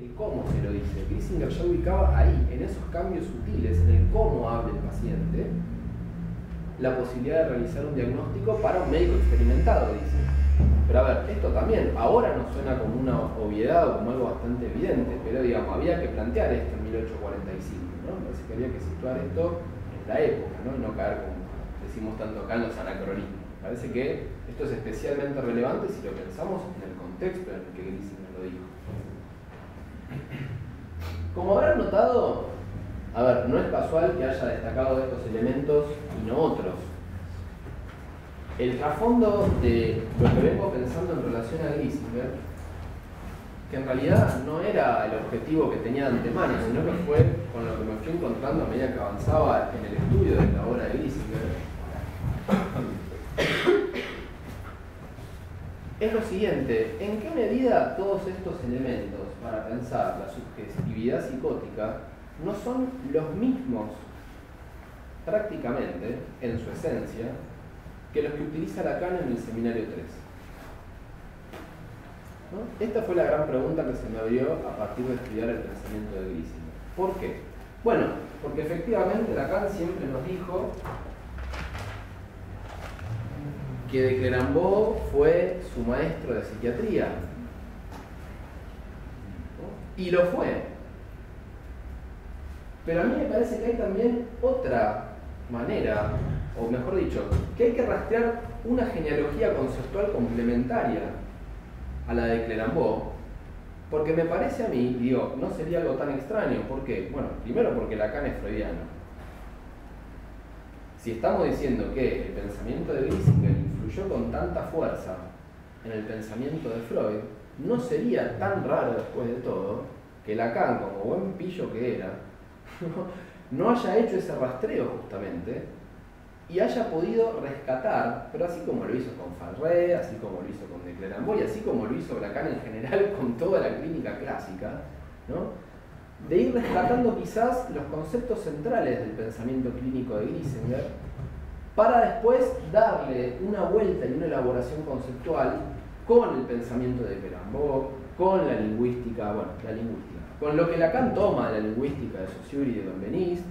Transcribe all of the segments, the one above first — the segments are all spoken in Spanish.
el cómo se lo dice. Griesinger ya ubicaba ahí, en esos cambios sutiles, en el cómo habla el paciente, la posibilidad de realizar un diagnóstico para un médico experimentado, dice. Pero a ver, esto también, ahora nos suena como una obviedad o como algo bastante evidente, pero digamos, había que plantear esto en 1845, ¿no? Me parece que había que situar esto en la época, ¿no? Y no caer, como decimos tanto acá, en los anacronismos. Parece que esto es especialmente relevante si lo pensamos en el contexto en el que Griesinger lo dijo. Como habrán notado, a ver, no es casual que haya destacado estos elementos y no otros. El trasfondo de lo que vengo pensando en relación a Griesinger, que en realidad no era el objetivo que tenía de antemano, sino que fue con lo que me fui encontrando a medida que avanzaba en el estudio de la obra de Griesinger, es lo siguiente: ¿en qué medida todos estos elementos para pensar la subjetividad psicótica no son los mismos prácticamente en su esencia que los que utiliza Lacan en el Seminario 3? ¿No? Esta fue la gran pregunta que se me abrió a partir de estudiar el pensamiento de Griesinger. ¿Por qué? Bueno, porque efectivamente Lacan siempre nos dijo que de Clerambault fue su maestro de psiquiatría. ¿No? Y lo fue. Pero a mí me parece que hay también otra manera, o mejor dicho, que hay que rastrear una genealogía conceptual complementaria a la de Clerambault, porque me parece a mí, digo, no sería algo tan extraño. ¿Por qué? Bueno, primero porque Lacan es freudiano. Si estamos diciendo que el pensamiento de Griesinger influyó con tanta fuerza en el pensamiento de Freud, no sería tan raro después de todo que Lacan, como buen pillo que era, no haya hecho ese rastreo justamente y haya podido rescatar, pero así como lo hizo con Farré, así como lo hizo con de Clerambault y así como lo hizo Lacan en general con toda la clínica clásica, ¿no? De ir rescatando quizás los conceptos centrales del pensamiento clínico de Griesinger para después darle una vuelta y una elaboración conceptual con el pensamiento de Clerambault, con la lingüística, con lo que Lacan toma de la lingüística de Saussure y de Benveniste,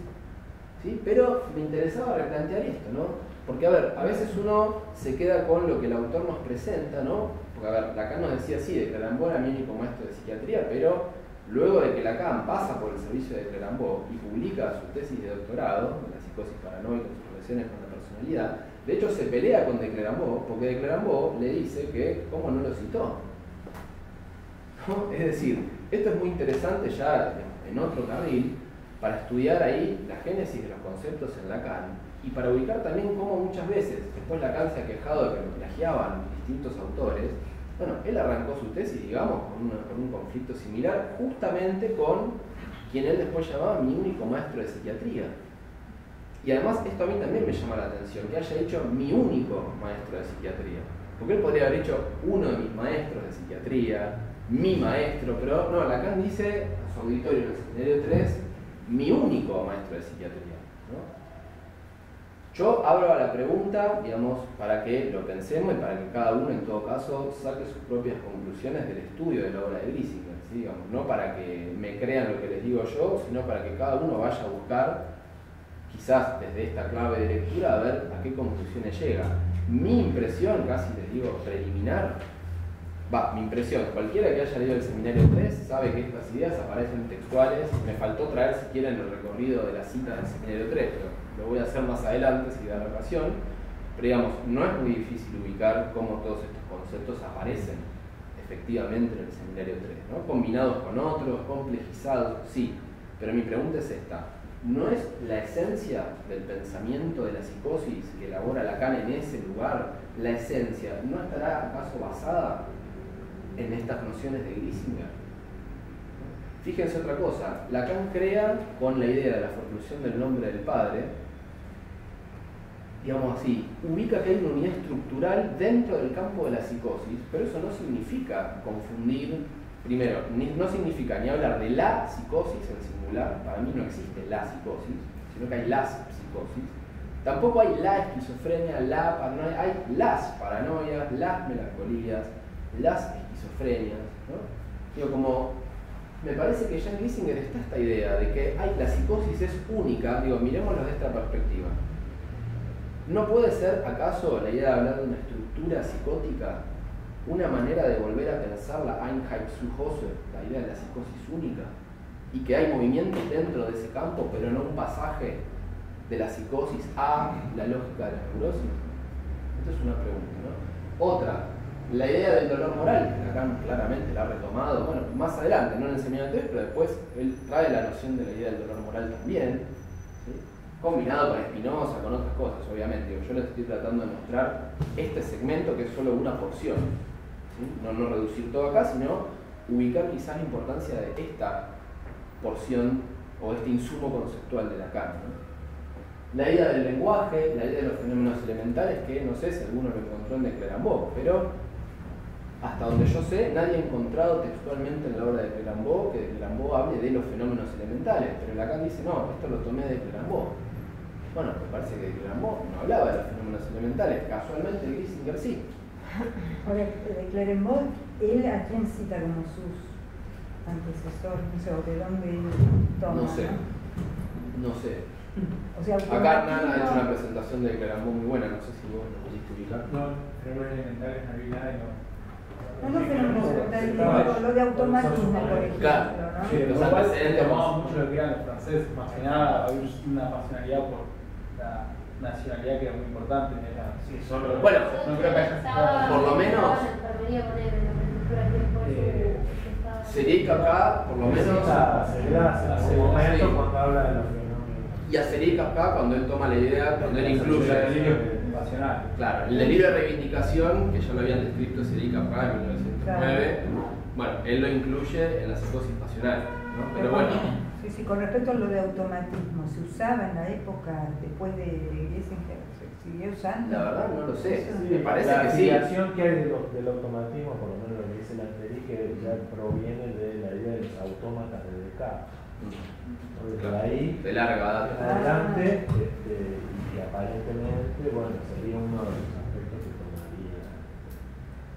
¿sí? Pero me interesaba replantear esto, ¿no? Porque, a ver, a veces uno se queda con lo que el autor nos presenta, ¿no? Porque, a ver, Lacan nos decía, sí, de Clerambault era mi único maestro de psiquiatría, pero luego de que Lacan pasa por el servicio de Clerambault y publica su tesis de doctorado, en la psicosis paranoica y sus relaciones con la personalidad, de hecho se pelea con de Clerambault, porque de Clerambault le dice que cómo no lo citó, ¿no? Es decir, esto es muy interesante ya en otro carril, para estudiar ahí la génesis de los conceptos en Lacan y para ubicar también cómo muchas veces después Lacan se ha quejado de que lo plagiaban distintos autores. Bueno, él arrancó su tesis, digamos, con un conflicto similar justamente con quien él después llamaba mi único maestro de psiquiatría. Y además esto a mí también me llama la atención, que haya dicho mi único maestro de psiquiatría. Porque él podría haber dicho uno de mis maestros de psiquiatría, mi maestro, pero no, Lacan dice a su auditorio en el Seminario 3, mi único maestro de psiquiatría, ¿no? Yo abro a la pregunta, digamos, para que lo pensemos y para que cada uno en todo caso saque sus propias conclusiones del estudio de la obra de Griesinger, ¿sí? Digamos, no para que me crean lo que les digo yo, sino para que cada uno vaya a buscar, quizás desde esta clave de lectura, a ver a qué conclusiones llega. Mi impresión, casi les digo preliminar, mi impresión, cualquiera que haya leído el Seminario 3 sabe que estas ideas aparecen textuales. Me faltó traer, si quieren, el recorrido de las citas del Seminario 3, pero lo voy a hacer más adelante si da la ocasión. Pero digamos, no es muy difícil ubicar cómo todos estos conceptos aparecen efectivamente en el Seminario 3, ¿no? Combinados con otros, complejizados, sí. Pero mi pregunta es esta: ¿no es la esencia del pensamiento de la psicosis que elabora Lacan en ese lugar, la esencia, no estará acaso basada en estas nociones de Griesinger? Fíjense otra cosa, Lacan crea con la idea de la formación del nombre del padre, digamos así, ubica que hay una unidad estructural dentro del campo de la psicosis, pero eso no significa confundir, primero, no significa ni hablar de la psicosis en singular, para mí no existe la psicosis, sino que hay las psicosis. Tampoco hay la esquizofrenia, la paranoia, hay las paranoias, las melancolías, las esquizofrenias, ¿no? Digo, como me parece que ya en Kissinger está esta idea de que la psicosis es única, digo, miremoslo de esta perspectiva. ¿No puede ser acaso la idea de hablar de una estructura psicótica una manera de volver a pensar la Einheitspsychose, la idea de la psicosis única? Y que hay movimientos dentro de ese campo, pero no un pasaje de la psicosis a la lógica de la neurosis. Esto es una pregunta, ¿no? Otra, la idea del dolor moral, que Lacan claramente la ha retomado, bueno, más adelante, no en el seminario de pero después él trae la noción de la idea del dolor moral también, ¿sí? Combinado con Spinoza, con otras cosas, obviamente. Yo les estoy tratando de mostrar este segmento que es solo una porción, ¿sí? No reducir todo acá, sino ubicar quizás la importancia de esta porción o este insumo conceptual de Lacan, ¿no? La idea del lenguaje, la idea de los fenómenos elementales, que no sé si alguno lo encontró en de Clerambault, pero hasta donde yo sé, nadie ha encontrado textualmente en la obra de Clerambault que Clerambault hable de los fenómenos elementales, pero Lacan dice, no, esto lo tomé de Clerambault. Bueno, me parece que Clerambault no hablaba de los fenómenos elementales, casualmente Kissinger sí. Ahora, de Clerambault, ¿él a quién cita como sus antecesores? No sé, o de dónde toma, no sé, no sé. O sea, acá Hernán ha hecho una presentación de Clerambault muy buena, no sé si vos lo pudiste ubicar. No, fenómenos elementales no vi nada y no. No fenómenos elementales, lo de automatismo, por ejemplo, claro, ¿no? Sí, los lo cual antecedentes tomaba mucho lo que eran los franceses, más que nada había una pasionalidad por la nacionalidad que era muy importante. Sí, solo, bueno, no creo que haya por lo menos Serik acá, por lo menos, hace un momento cuando habla de los fenómenos. Y a Serik acá cuando él toma la idea, cuando él incluye el delirio pasional. Claro, el delirio de reivindicación, que ya lo habían descrito Serik acá en 1909, bueno, él lo incluye en la psicosis pasional, ¿no? Pero bueno. Sí, con respecto a lo de automatismo, ¿se usaba en la época después de Kissinger? ¿Se siguió usando? La verdad no lo sé, Sí, me parece la que sí. La afiliación que hay del automatismo, por lo menos lo que dice la teoría, que ya proviene de la idea de los autómatas de Descartes. Por ahí, de larga data. en adelante, y aparentemente, bueno, sería uno de los aspectos que tomaría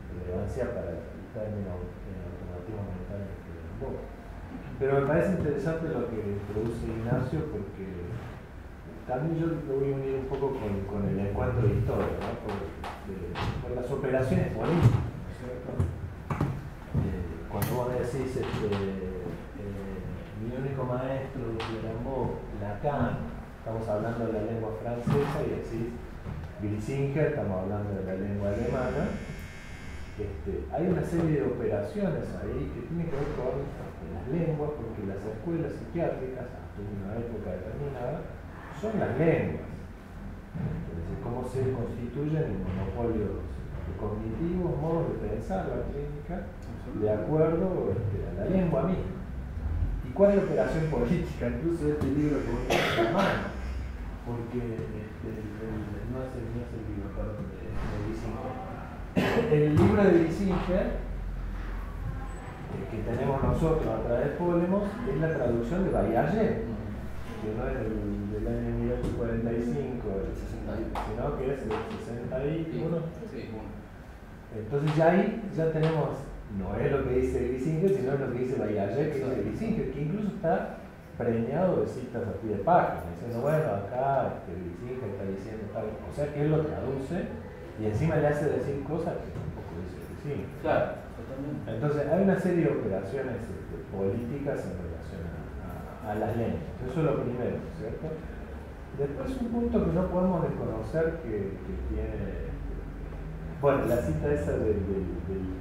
relevancia para el término automatismo mental que Clerambault. Pero me parece interesante lo que introduce Ignacio, porque también yo lo voy a unir un poco con el encuentro de historia, ¿no? por las operaciones políticas, ¿no es cierto? Cuando vos decís mi único maestro de Clerambault, Lacan, estamos hablando de la lengua francesa, y decís Glisinger, estamos hablando de la lengua alemana. Hay una serie de operaciones ahí que tienen que ver con las lenguas, porque las escuelas psiquiátricas, hasta una época determinada, son las lenguas. Es decir, cómo se constituyen en monopolios cognitivos, modos de pensar la clínica, de acuerdo a la lengua misma. ¿Y cuál es la operación política? Incluso este libro que voy a en la mano, porque no es el libro, perdón, de Glisinger. El libro de Glisinger, que tenemos nosotros a través de Polemos, es la traducción de Baillargeon, que no es del año 1845, sino que es del 61. Entonces ya ahí ya tenemos, no es lo que dice Glisinger, sino lo que dice Baillargeon, que dice Glisinger, que incluso está preñado de citas a pie de página, diciendo, bueno, acá Glisinger está diciendo tal, o sea que él lo traduce y encima le hace decir cosas que tampoco dice Glisinger. Claro, totalmente. Entonces hay una serie de operaciones políticas en relación a las lenguas. Eso es lo primero, ¿cierto? Después un punto que no podemos desconocer que tiene, bueno, la cita esa del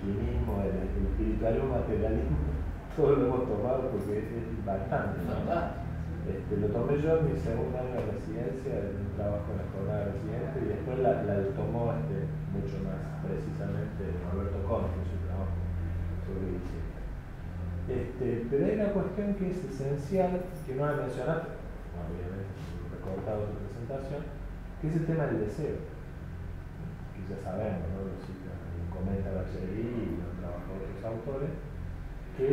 quinismo, del espiritualismo, materialismo, todo lo hemos tomado porque es bastante, ¿no? Lo tomé yo en mi segundo año de residencia, en un trabajo en la jornada de residente, y después la tomó mucho más precisamente Norberto Conte en su trabajo sobre Glisinger. Pero hay una cuestión que es esencial, que no la mencionaste, obviamente, recortado tu presentación, que es el tema del deseo, que ya sabemos, ¿no? Lo cita, comenta Bergerie y lo han trabajado otros autores, que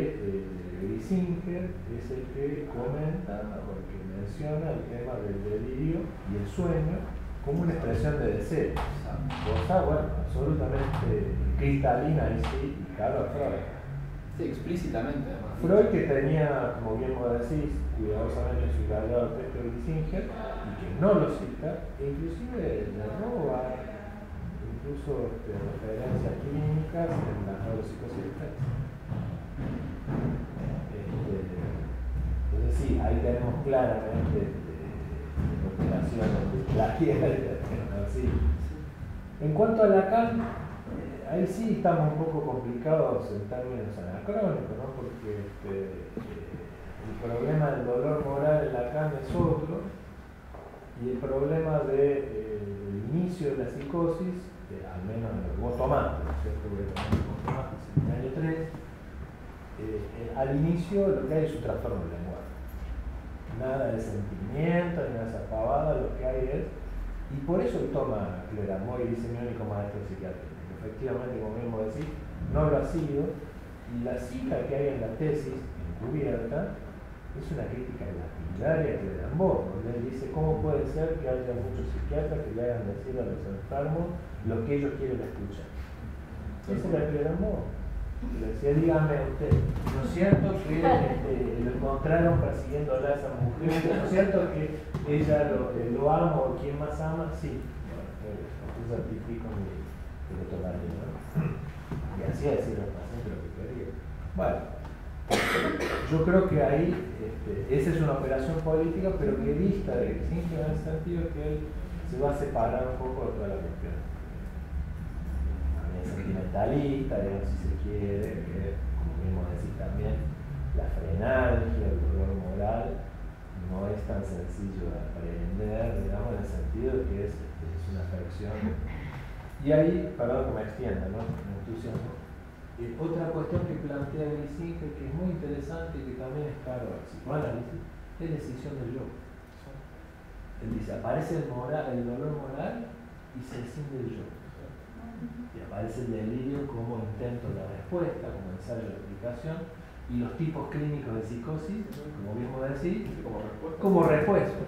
Glisinger es el que comenta o el que menciona el tema del delirio y el sueño como una expresión de deseo. Cosa, bueno, absolutamente cristalina en sí y claro a Freud. Sí, explícitamente además. Freud, que tenía, como bien vos decís, cuidadosamente subrayado el texto de Kissinger, y que no lo cita, e inclusive le roba incluso referencias clínicas en las neuropsicosis. Entonces sí, ahí tenemos claramente operaciones de plagiario. Sí. En cuanto a Lacan, ahí sí estamos un poco complicados en términos anacrónicos, ¿no? Porque el problema del dolor moral en Lacan es otro, y el problema del inicio de la psicosis, al menos en lo que vos tomaste, ¿no es cierto? Vos tomaste en el año 3, al inicio lo que hay es un trastorno del lenguaje. Nada de sentimiento, nada de esa pavada, lo que hay es. Y por eso él toma Cleramont y dice mi único maestro psiquiátrico. Efectivamente, como mismo decís, no lo ha sido. Y la cita que hay en la tesis encubierta es una crítica lapidaria a Cleramont, donde él dice cómo puede ser que haya muchos psiquiatras que le hagan decir a los enfermos lo que ellos quieren escuchar. Esa es la Cleramont. Le decía, dígame usted, ¿no es cierto que lo encontraron persiguiéndola a esa mujer? ¿No es cierto que ella lo ama o quien más ama? Sí. Bueno, yo certifico que lo tomaría, ¿no? Y así decir al paciente lo que quería. Bueno, yo creo que ahí esa es una operación política, pero que dista de Kissinger en el sentido que él se va a separar un poco de toda la cuestión. Sentimentalista, digamos, si se quiere, que, como mismo decís también, la freналgia, el dolor moral, no es tan sencillo de aprender, digamos, en el sentido de que es una afección. Y ahí, perdón que me extienda, ¿no? Me entusiasmo. Otra cuestión que plantea Kissinger, que es muy interesante y que también es caro al psicoanálisis, es decisión del yo. Él dice, aparece el dolor moral y se escinde el yo. Y aparece el delirio como intento de respuesta, como ensayo de aplicación, y los tipos clínicos de psicosis, como bien vos decís, como respuestas.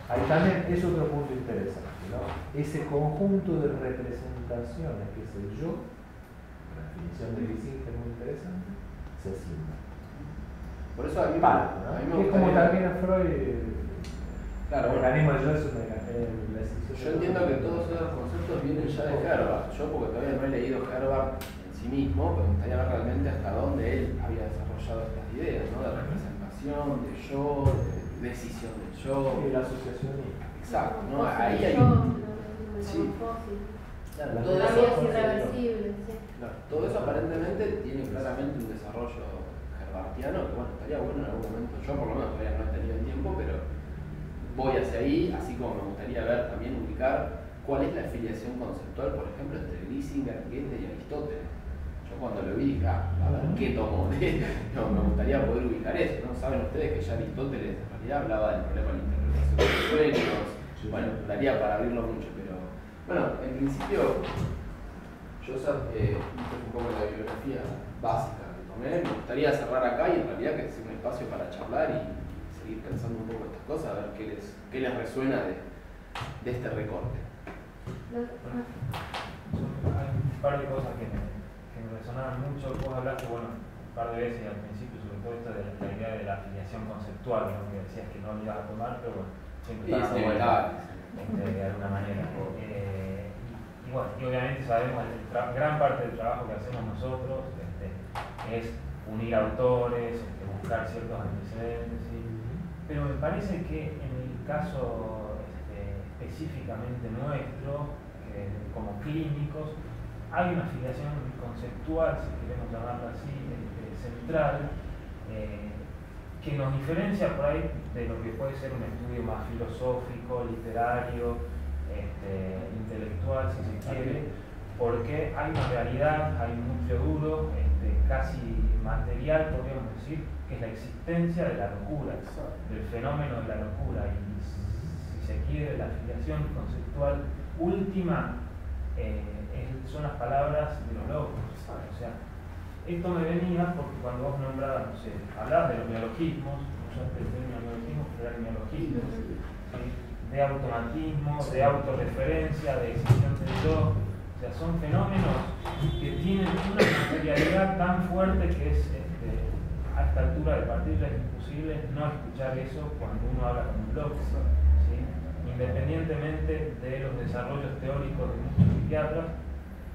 Ahí también es otro punto interesante, ¿no? Ese conjunto de representaciones que es el yo, la definición de Kissinger es muy interesante, se escinde. Por eso a mí, ¿no? a mí me es como también a Freud, claro, el organismo del yo es una yo entiendo que todos esos conceptos vienen ya de Herbart. Yo, porque todavía no he leído Herbart en sí mismo, pero me gustaría ver realmente hasta dónde él había desarrollado estas ideas, ¿no? De representación, de yo, de decisión del yo. Y la asociación. Exacto, ¿no? Ahí hay. Sí. Claro, todo eso, claro, todo eso aparentemente tiene claramente un desarrollo herbartiano que, bueno, estaría bueno en algún momento. Yo, por lo menos, todavía no he tenido el tiempo, pero voy hacia ahí, así como me gustaría ver también ubicar cuál es la afiliación conceptual, por ejemplo, entre Kissinger, Goethe y Aristóteles. Yo cuando lo vi dije, a ver qué tomo no, me gustaría poder ubicar eso, ¿no? Saben ustedes que ya Aristóteles en realidad hablaba del problema de la interpretación de los sueños. Bueno, daría para abrirlo mucho, pero bueno, en principio yo hice un poco la bibliografía básica que tomé. Me gustaría cerrar acá y en realidad que sea un espacio para charlar y seguir pensando un poco estas cosas, a ver qué les resuena de este recorte. Hay un par de cosas que me resonaban mucho. Vos hablaste, bueno, un par de veces al principio, sobre todo esto de la idea de la afiliación conceptual, ¿no? Que decías que no lo ibas a tomar, pero bueno, siempre está dando vuelta de alguna manera. Y bueno, y obviamente sabemos gran parte del trabajo que hacemos nosotros es unir autores, buscar ciertos antecedentes, ¿sí? Pero me parece que en el caso específicamente nuestro, como clínicos, hay una afiliación conceptual, si queremos llamarla así, central, que nos diferencia por ahí de lo que puede ser un estudio más filosófico, literario, intelectual, si se quiere, porque hay una realidad, hay un núcleo duro, casi material, podríamos decir, que es la existencia de la locura, del fenómeno de la locura, y si se quiere, la afiliación conceptual última son las palabras de los locos. O sea, esto me venía porque cuando vos nombrabas, no sé, hablabas de los neologismos, usaste el término neologismo, pero eran neologismos, ¿sí? De automatismo, de autorreferencia, de decisión del yo, O sea, son fenómenos que tienen una materialidad tan fuerte que es a esta altura de partida es imposible no escuchar eso cuando uno habla con un loco, ¿sí? Independientemente de los desarrollos teóricos de muchos psiquiatras,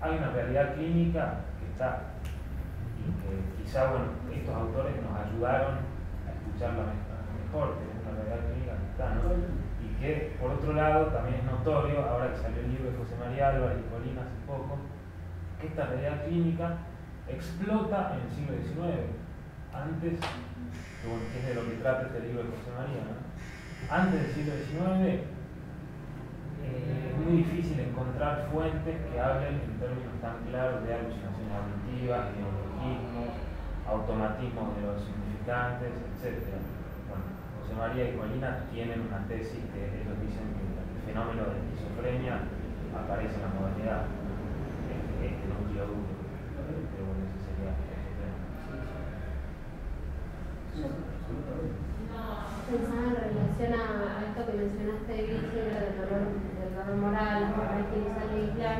hay una realidad clínica que está, y que quizá, bueno, estos autores nos ayudaron a escucharla mejor, que es una realidad clínica que está, ¿no? Y que, por otro lado, también es notorio, ahora que salió el libro de José María Álvarez y Colina hace poco, que esta realidad clínica explota en el siglo XIX, antes, que es de lo que trata este libro de José María, ¿no? Antes del siglo XIX, es muy difícil encontrar fuentes que hablen en términos tan claros de alucinaciones auditivas, neologismos, automatismos de los significantes, etc. Bueno, José María y Colina tienen una tesis que ellos dicen que el fenómeno de esquizofrenia aparece en la modernidad, este núcleo duro, pero bueno, ese sería otro tema. Pensaba en relación a esto que mencionaste de Grisinger, del dolor moral, la moral que usa legislar.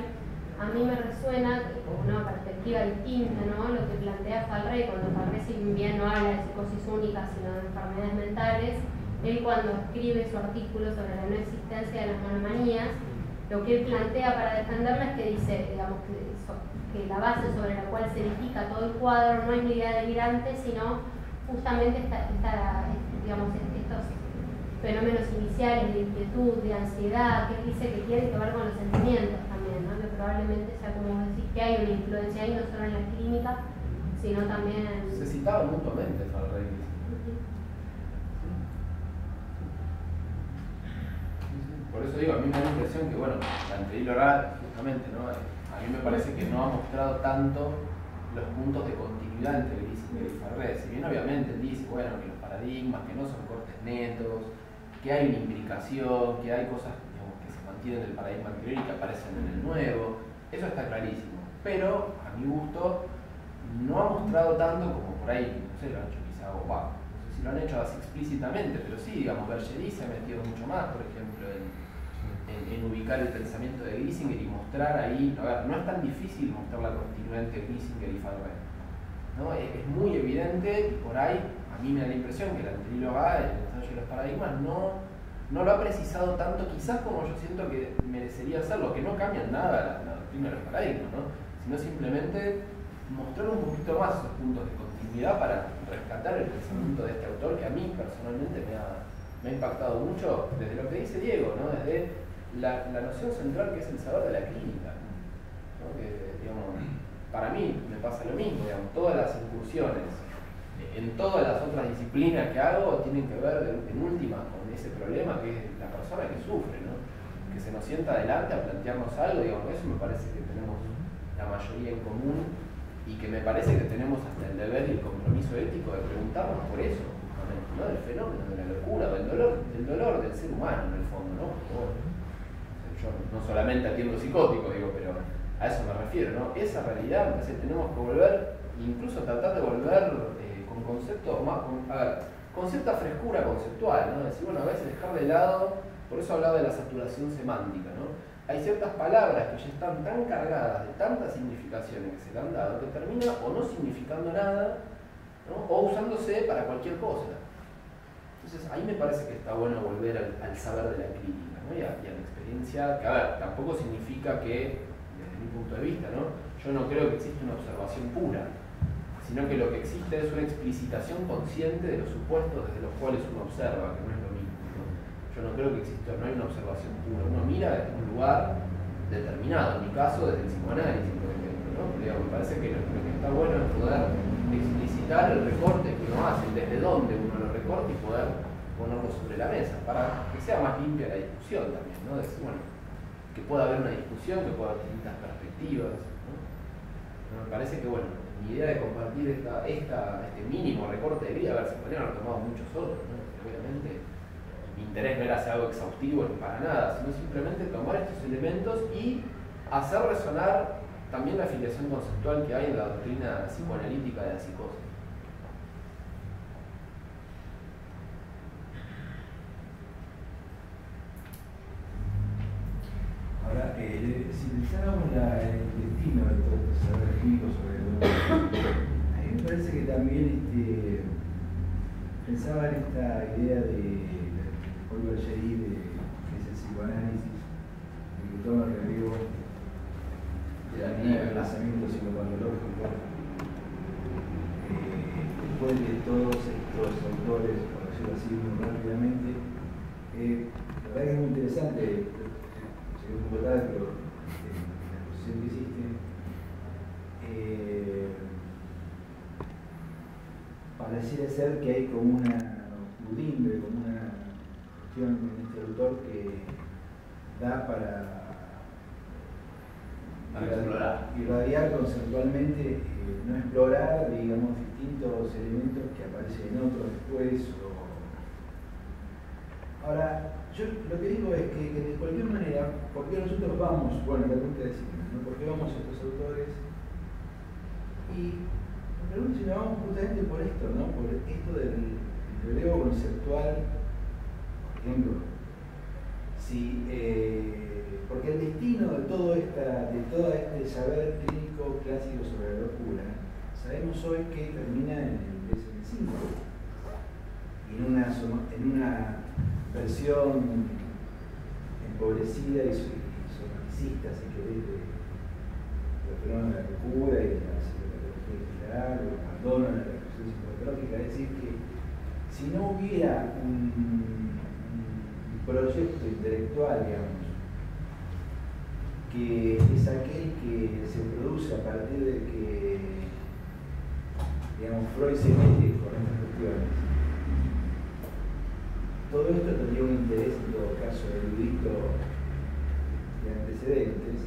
A mí me resuena como una perspectiva distinta, ¿no? Lo que plantea Falrey, cuando Falrey, si bien no habla de psicosis única, sino de enfermedades mentales, él cuando escribe su artículo sobre la no existencia de las monomanías, lo que él plantea para defenderla es que dice, digamos, que la base sobre la cual se edifica todo el cuadro no es una idea delirante, sino justamente digamos, estos fenómenos iniciales de inquietud, de ansiedad, que él dice que tienen que ver con los sentimientos también, ¿no? Que probablemente sea, como vos decís, que hay una influencia ahí no solo en la clínica, sino también en... Se citaban mutuamente, Falrey. Por eso digo, a mí me da la impresión que, bueno, la anterior oral, justamente, ¿no? A mí me parece que no ha mostrado tanto los puntos de continuidad entre Grisinger y Farré. Si bien obviamente él dice, bueno, que los paradigmas, que no son cortes netos, que hay una implicación, que hay cosas, digamos, que se mantienen del paradigma anterior y que aparecen en el nuevo, eso está clarísimo. Pero, a mi gusto, no ha mostrado tanto como por ahí, no sé, lo han hecho quizá Bopa. No sé si lo han hecho así explícitamente, pero sí, digamos, Bergeri se ha metido mucho más, por ejemplo, en ubicar el pensamiento de Grisinger y mostrar ahí, a ver, no es tan difícil mostrar la continuidad entre Grisinger y Farré, ¿no? Es muy evidente y por ahí a mí me da la impresión que el anterior el ensayo de los paradigmas, no lo ha precisado tanto, quizás como yo siento que merecería hacerlo, que no cambian nada la doctrina de los paradigmas, ¿no? Sino simplemente mostrar un poquito más esos puntos de continuidad para rescatar el pensamiento de este autor que a mí personalmente me ha impactado mucho desde lo que dice Diego, ¿no? Desde la noción central que es el saber de la clínica, ¿no? Que, digamos, para mí me pasa lo mismo, digamos, todas las incursiones en todas las otras disciplinas que hago tienen que ver en última con ese problema que es la persona que sufre, ¿no? Que se nos sienta adelante a plantearnos algo, digamos, eso me parece que tenemos la mayoría en común y que me parece que tenemos hasta el deber y el compromiso ético de preguntarnos por eso, justamente, ¿no? Del fenómeno, de la locura, del dolor del ser humano en el fondo, ¿no? Yo no solamente atiendo psicóticos, digo, pero a eso me refiero, ¿no? Esa realidad, me parece que tenemos que volver, incluso tratar de volver con conceptos más, con cierta frescura conceptual, ¿no? Decir, bueno, a veces dejar de lado, por eso hablaba de la saturación semántica, ¿no? Hay ciertas palabras que ya están tan cargadas de tantas significaciones que se le han dado que termina o no significando nada, ¿no? O usándose para cualquier cosa. Entonces ahí me parece que está bueno volver al saber de la crítica, ¿no? y a la experiencia, que a ver, tampoco significa que, desde mi punto de vista, ¿no? Yo no creo que exista una observación pura, sino que lo que existe es una explicitación consciente de los supuestos desde los cuales uno observa, que no es lo mismo, ¿no? Yo no creo que exista, no hay una observación pura, uno mira desde un lugar determinado, en mi caso desde el psicoanálisis, por ejemplo, ¿no? Pero, digamos, me parece que lo que está bueno es poder explicitar el recorte que uno hace, desde dónde uno lo recorta y poder ponerlo sobre la mesa, para que sea más limpia la discusión también, ¿no? Decir, bueno, que pueda haber una discusión, que pueda haber distintas perspectivas, ¿no? Pero me parece que, bueno, mi idea de compartir este mínimo recorte de vida, a ver, se podrían haber tomado muchos otros, ¿no? Obviamente mi interés no era hacer algo exhaustivo ni para nada, sino simplemente tomar estos elementos y hacer resonar también la afiliación conceptual que hay en la doctrina psicoanalítica de la psicosis. Ahora, si pensábamos el destino de todo este saber clínico sobre el dolor. A mí me parece que también pensaba en esta idea de Oliver Sherry, que es el psicoanálisis, el que toma el relevo de la línea de pensamiento psicopatológico. Después de todos estos autores, por decirlo así muy rápidamente, la verdad que es muy interesante, sería un poco tarde, pero la exposición que hiciste, pareciera ser que hay como una pudimbre, como una cuestión en este autor que da para irradiar conceptualmente, no explorar, digamos, distintos elementos que aparecen en otros después. Ahora, yo lo que digo es que de cualquier manera, ¿por qué nosotros vamos? Bueno, la pregunta es, ¿no? ¿Por qué vamos a estos autores? Y la pregunta es si nos vamos justamente por esto, ¿no? Por esto del relevo conceptual, por ejemplo. Porque el destino de todo este saber clínico clásico sobre la locura, sabemos hoy que termina en el DSM-5, en una versión empobrecida y somaticista, si querés, del fenómeno de la locura y de la psicopatología general, o el abandono de la reflexión psicopatológica. Es decir, que si no hubiera un proyecto intelectual, digamos, que es aquel que se produce a partir de que, digamos, Freud se mete con estas cuestiones, todo esto tendría un interés, en todo caso, erudito de antecedentes.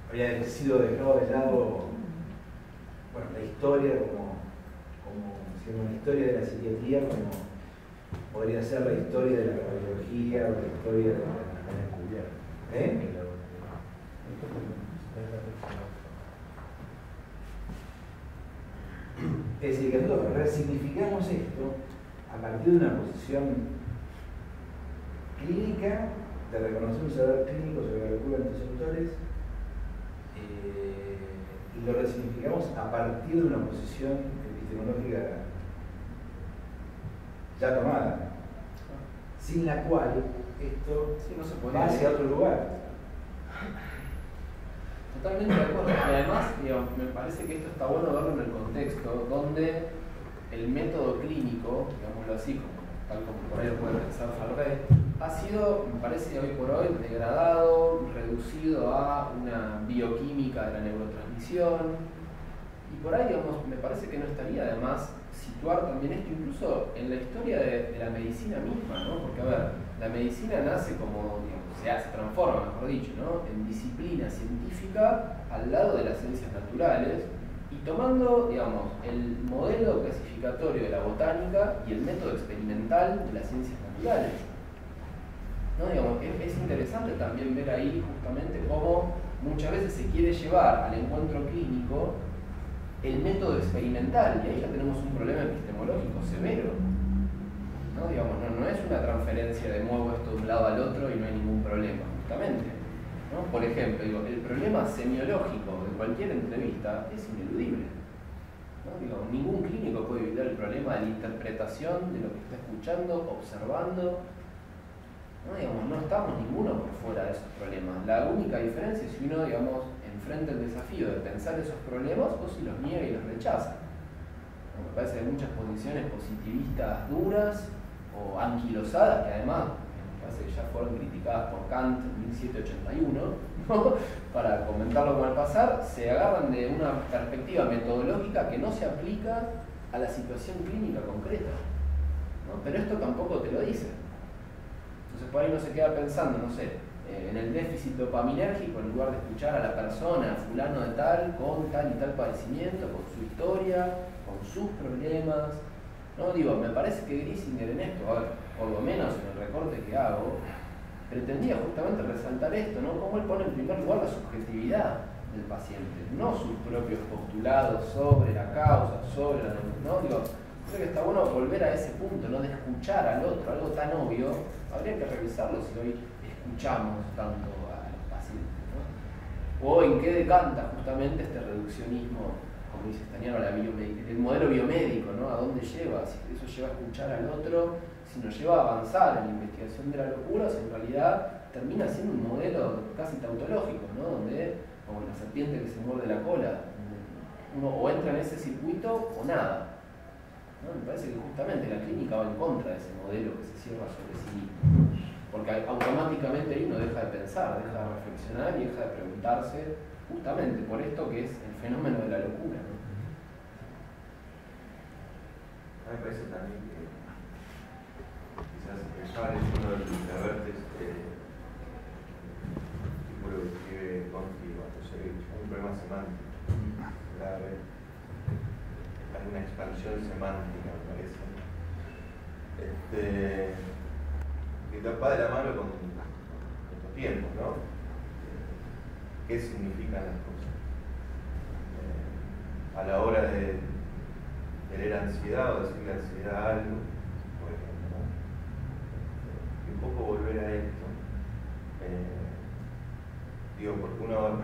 Habría sido dejado de lado, bueno, la historia como la historia de la psiquiatría, como podría ser la historia de la cardiología o la historia de la... Es decir, que nosotros resignificamos esto a partir de una posición clínica, de reconocer un saber clínico sobre la locura de estos autores, y lo resignificamos a partir de una posición epistemológica ya tomada, sin la cual esto sí, no se puede va hacia otro lugar. Totalmente de acuerdo. Y además, digamos, me parece que esto está bueno verlo en el contexto donde el método clínico, digámoslo así, tal como por ahí lo puede pensar Farré, ha sido, me parece hoy por hoy, degradado, reducido a una bioquímica de la neurotransmisión. Y por ahí, digamos, me parece que no estaría de más situar también esto incluso en la historia de la medicina misma, ¿no? Porque, a ver, la medicina nace como, digamos, se transforma, mejor dicho, ¿no? En disciplina científica al lado de las ciencias naturales y tomando, digamos, el modelo clasificatorio de la botánica y el método experimental de las ciencias naturales. ¿No? Digamos, es interesante también ver ahí justamente cómo muchas veces se quiere llevar al encuentro clínico el método experimental, y ahí ya tenemos un problema epistemológico severo. ¿No? Digamos, no es una transferencia de muevo esto de un lado al otro y no hay ningún problema, justamente. ¿No? Por ejemplo, el problema semiológico de cualquier entrevista es ineludible. ¿No? Digamos, ningún clínico puede evitar el problema de la interpretación de lo que está escuchando, observando. ¿No? Digamos, no estamos ninguno por fuera de esos problemas. La única diferencia es si uno, digamos, enfrenta el desafío de pensar esos problemas o si los niega y los rechaza. ¿No? Me parece que hay muchas posiciones positivistas duras o anquilosadas que además me parece que ya fueron criticadas por Kant en 1781, ¿no? Para comentarlo con el pasar, se agarran de una perspectiva metodológica que no se aplica a la situación clínica concreta, ¿no? Pero esto tampoco te lo dice. Entonces por ahí uno se queda pensando, no sé, en el déficit dopaminérgico en lugar de escuchar a la persona, fulano de tal, con tal y tal padecimiento, con su historia, con sus problemas. No, digo, me parece que Griesinger en esto, a ver, por lo menos en el recorte que hago, pretendía justamente resaltar esto, ¿no? Cómo él pone en primer lugar la subjetividad del paciente, no sus propios postulados sobre la causa, sobre la... ¿no? Digo, Creo que está bueno volver a ese punto, ¿no? De escuchar al otro, algo tan obvio. Habría que revisarlo si hoy escuchamos tanto a los pacientes, ¿no? O en qué decanta justamente este reduccionismo, como dice Stagnaro, el modelo biomédico, ¿no? ¿A dónde lleva? Si eso lleva a escuchar al otro, si nos lleva a avanzar en la investigación de la locura, o si en realidad termina siendo un modelo casi tautológico, ¿no? Donde, como la serpiente que se muerde la cola, uno o entra en ese circuito o nada. ¿No? Me parece que justamente la clínica va en contra de ese modelo que se cierra sobre sí mismo, porque automáticamente ahí uno deja de pensar, deja de reflexionar y deja de preguntarse justamente por esto que es el fenómeno de la locura, ¿no? A mí me parece también que quizás Schwarz es uno de los introvertes artículo que escribe Conti y Bartosevich, hay un problema semántico grave. Hay una expansión semántica, me parece, que va de la mano con estos tiempos, ¿no? ¿Qué significan las cosas? A la hora de tener ansiedad o decirle ansiedad a algo, por ejemplo, ¿no? Y un poco volver a esto. Digo, porque uno habla de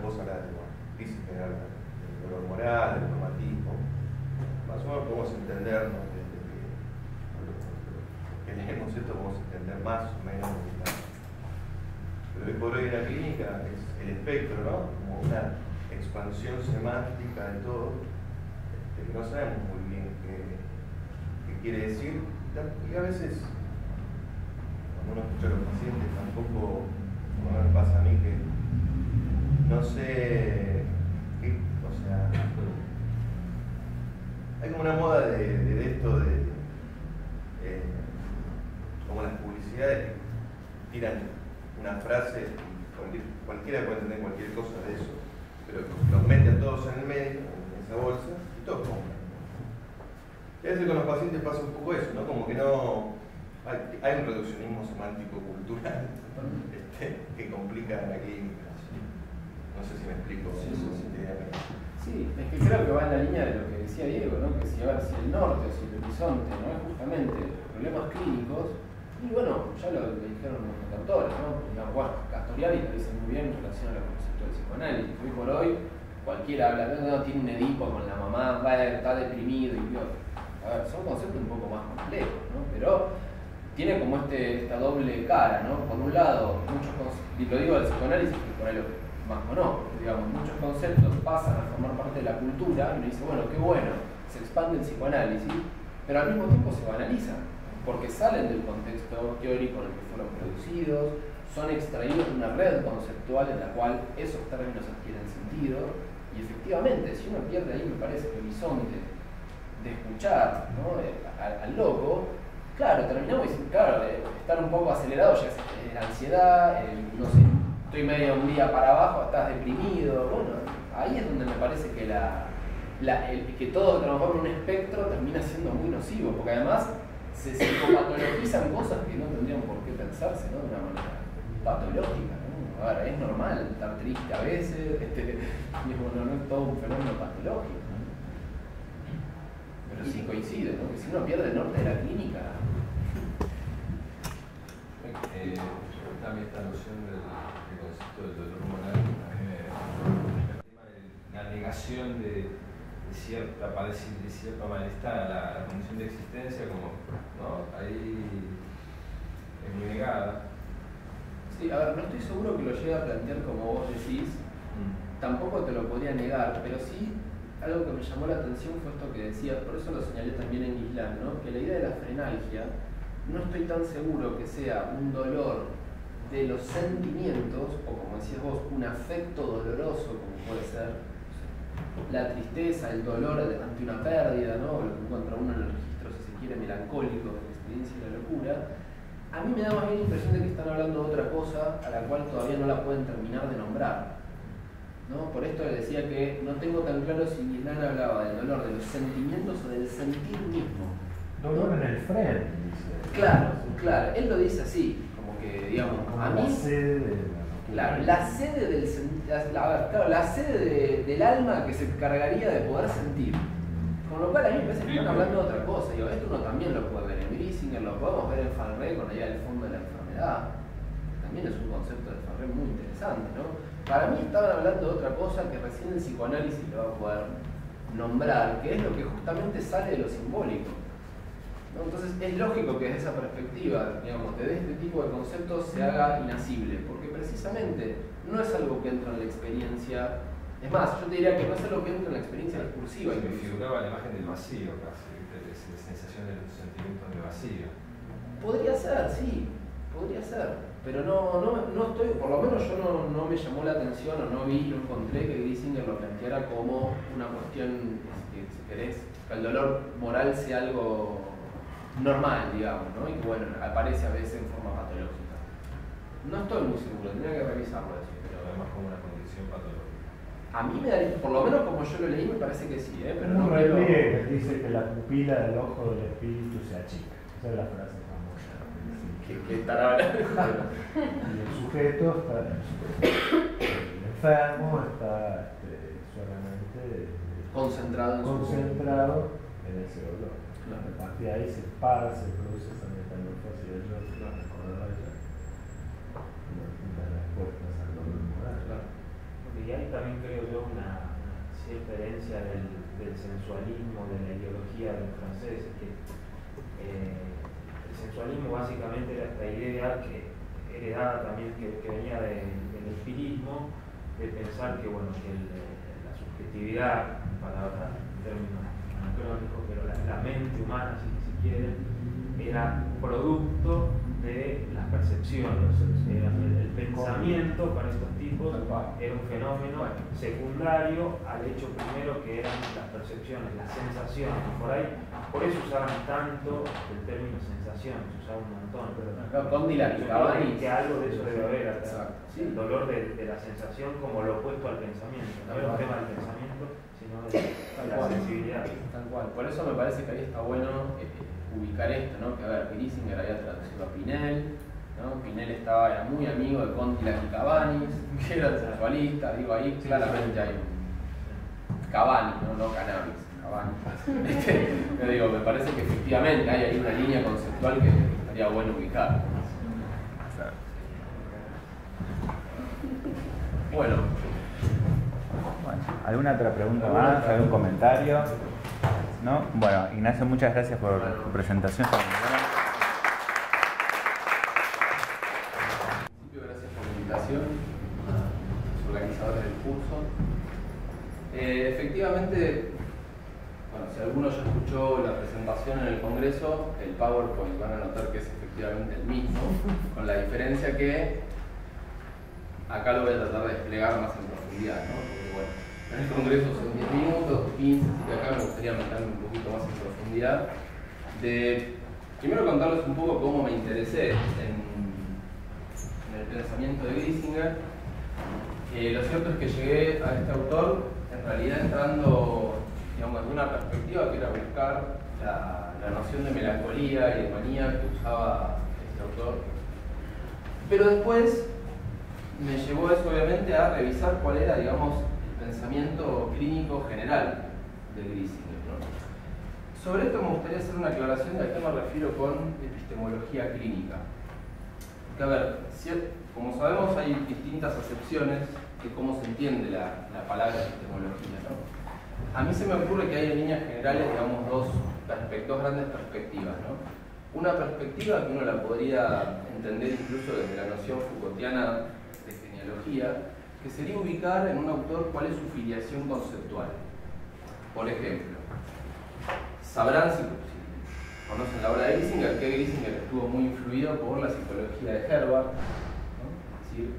dice que habla del dolor moral, del traumatismo. Más o menos podemos entendernos desde que leemos esto, podemos entender más o menos lo que está. Pero hoy por hoy en la clínica es el espectro, ¿no? Como una expansión semántica de todo, que no sabemos muy bien qué quiere decir. Y a veces, cuando uno escucha a los pacientes, tampoco, como me pasa a mí, que no sé qué, o sea, hay como una moda de esto como las publicidades que tiran una frase y cualquiera puede entender cualquier cosa de eso, pero los meten todos en el medio, en esa bolsa, y todos compran. Y a veces con los pacientes pasa un poco eso, ¿no? Como que no hay un reduccionismo semántico cultural que complica la clínica. No sé si me explico. Sí, es que creo que va en la línea de lo que decía Diego, ¿no? Que si, a ver, si el norte o si el horizonte no es justamente problemas clínicos, y bueno, ya lo dijeron los autores, ¿no? Digamos, bueno, Castoriadis lo dice muy bien en relación a los conceptos del psicoanálisis. Hoy por hoy, cualquiera habla, no, tiene un Edipo con la mamá, está deprimido y peor. A ver, son conceptos un poco más complejos, ¿no? Pero tiene como esta doble cara, ¿no? Por un lado, lo digo del psicoanálisis, que por ahí lo más o no, digamos, muchos conceptos pasan a formar parte de la cultura y uno dice, bueno, qué bueno, se expande el psicoanálisis, pero al mismo tiempo se banalizan, porque salen del contexto teórico en el que fueron producidos, son extraídos de una red conceptual en la cual esos términos adquieren sentido, y efectivamente, si uno pierde ahí, me parece, el horizonte de escuchar, ¿no? al loco, claro, terminamos diciendo, claro, estar un poco acelerado ya es la ansiedad, no sé, estoy medio un día para abajo, estás deprimido, bueno, ahí es donde me parece que que todo transforma en un espectro termina siendo muy nocivo, porque además se psicopatologizan cosas que no tendrían por qué pensarse, ¿no? De una manera patológica, ¿no? A ver, es normal estar triste a veces, no es todo un fenómeno patológico, ¿no? Pero sí coincide, ¿no? Que si uno pierde el norte de la clínica. También esta noción del concepto del dolor moral, el tema de la negación de cierta malestar a la condición de existencia, como, ¿no? Ahí es muy negada. Sí, a ver, no estoy seguro que lo llegue a plantear como vos decís, tampoco te lo podría negar, pero sí algo que me llamó la atención fue esto que decías, por eso lo señalé también en Islam, ¿no? Que la idea de la frenalgia, no estoy tan seguro que sea un dolor de los sentimientos, o como decías vos, un afecto doloroso, como puede ser la tristeza, el dolor ante una pérdida, ¿no? Lo que encuentra uno en el registro, si se quiere, melancólico de la experiencia y la locura. A mí me da más bien la impresión de que están hablando de otra cosa a la cual todavía no la pueden terminar de nombrar, ¿no? Por esto le decía que no tengo tan claro si Islam hablaba del dolor de los sentimientos o del sentir mismo. Dolor en el frente, dice. Claro, él lo dice así, como que, digamos, como a mí... La sede de la sede del la sede del alma que se encargaría de poder sentir. Con lo cual a mí me parece que están hablando de otra cosa. Digo, esto uno también lo puede ver en Griesinger, lo podemos ver en Farré con la idea del fondo de la enfermedad. También es un concepto de Farré muy interesante, ¿no? Para mí estaban hablando de otra cosa que recién el psicoanálisis lo va a poder nombrar, que es lo que justamente sale de lo simbólico, ¿no? Entonces es lógico que desde esa perspectiva, digamos, de este tipo de conceptos se haga inasible, porque precisamente no es algo que entra en la experiencia. Es más, yo te diría que no es algo que entra en la experiencia discursiva. Me figuraba la imagen del vacío casi, la sensación de los sentimientos de vacío. Podría ser, sí, podría ser. Pero no estoy, por lo menos yo no me llamó la atención o no encontré que Griesinger lo planteara como una cuestión, si querés, que el dolor moral sea algo normal, digamos, ¿no? Y que bueno, aparece a veces en forma patológica. No estoy muy seguro, tendría que revisarlo eso. Pero además como una condición patológica. A mí me daría, por lo menos como yo lo leí, me parece que sí, pero no un quiero... repliegue dice que la pupila del ojo del espíritu se achica. Esa es la frase famosa. Que estará hablando. Y el sujeto está, el enfermo está solamente concentrado en ese dolor. Claro. A partir de ahí se produce esa metamorfosis del yo, que la recordaba ella, como distintas respuestas al dolor moral. Claro. Y hay también, creo yo, una cierta herencia del sensualismo, de la ideología de los franceses, que el sensualismo básicamente era esta idea que heredada también, que venía del empirismo, de pensar que, bueno, que la subjetividad, palabra en términos anacrónicos, pero la mente humana, si quieren, era producto de las percepciones. El pensamiento para estos tipos era un fenómeno secundario al hecho primero que eran las percepciones, las sensaciones. Por eso usaban tanto el término sensación, se usaba un montón. Pero Condi la que algo de eso debe haber. Exacto. El dolor de la sensación como lo opuesto al pensamiento. No es un tema del pensamiento, sino de la sensibilidad. Tal cual. Por eso me parece que ahí está bueno ubicar esto, ¿no? Que a ver, Griesinger había traducido a Pinel, ¿no? Pinel era muy amigo de Conti y Cabanis, que era sensualista, digo, ahí claramente hay un Cabanis, no cannabis, Cabanis. Pero digo, me parece que efectivamente hay ahí una línea conceptual que estaría bueno ubicar. Bueno. ¿Alguna otra pregunta más? ¿Algún comentario? ¿No? Bueno, Ignacio, muchas gracias por tu presentación. Gracias por la invitación a los organizadores del curso. Efectivamente, bueno, si alguno ya escuchó la presentación en el Congreso, el PowerPoint van a notar que es efectivamente el mismo, con la diferencia que acá lo voy a tratar de desplegar más en profundidad, ¿no? Porque bueno, en el Congreso son 10 minutos, 15, así que acá me gustaría meterme un poquito más en profundidad. Primero contarles un poco cómo me interesé en el pensamiento de Griesinger. Lo cierto es que llegué a este autor en realidad entrando, digamos, de una perspectiva que era buscar la noción de melancolía y de manía que usaba este autor. Pero después me llevó eso obviamente a revisar cuál era, digamos, el pensamiento clínico general de Griesinger, ¿no? Sobre esto me gustaría hacer una aclaración de a qué me refiero con epistemología clínica. Porque, a ver, como sabemos hay distintas acepciones de cómo se entiende la palabra epistemología, ¿no? A mí se me ocurre que hay en líneas generales, digamos, dos grandes perspectivas, ¿no? Una perspectiva que uno la podría entender incluso desde la noción Foucaultiana de genealogía, que sería ubicar en un autor cuál es su filiación conceptual. Por ejemplo, sabrán, si conocen la obra de Griesinger, que Griesinger estuvo muy influido por la psicología de Herbart, ¿no? Es decir,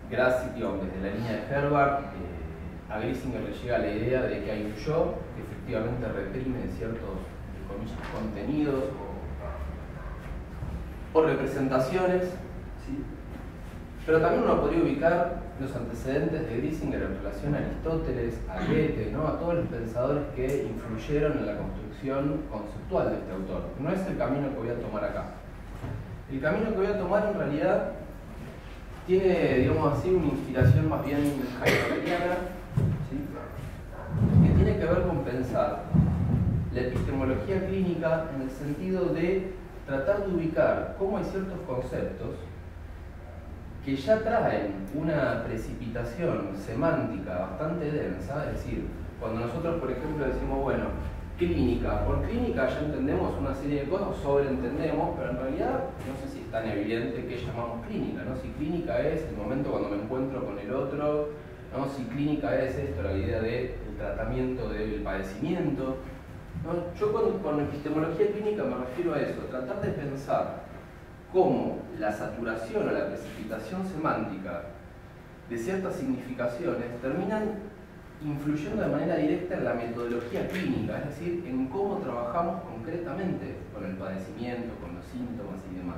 desde la línea de Herbart, a Griesinger le llega la idea de que hay un yo que efectivamente reprime ciertos, entre comillas, contenidos o representaciones, ¿sí? Pero también uno podría ubicar los antecedentes de Griesinger en relación a Aristóteles, a Goethe, ¿no? A todos los pensadores que influyeron en la construcción conceptual de este autor. No es el camino que voy a tomar acá. El camino que voy a tomar en realidad tiene, digamos así, una inspiración más bien heideggeriana, ¿sí? Que tiene que ver con pensar la epistemología clínica en el sentido de tratar de ubicar cómo hay ciertos conceptos que ya traen una precipitación semántica bastante densa, es decir, cuando nosotros, por ejemplo, decimos, bueno, clínica, por clínica ya entendemos una serie de cosas, sobreentendemos, pero en realidad no sé si es tan evidente qué llamamos clínica, ¿no? Si clínica es el momento cuando me encuentro con el otro, ¿no? Si clínica es esto, la idea del tratamiento del padecimiento, ¿no? Yo con epistemología clínica me refiero a eso, tratar de pensar cómo la saturación o la precipitación semántica de ciertas significaciones terminan influyendo de manera directa en la metodología clínica, es decir, en cómo trabajamos concretamente con el padecimiento, con los síntomas y demás.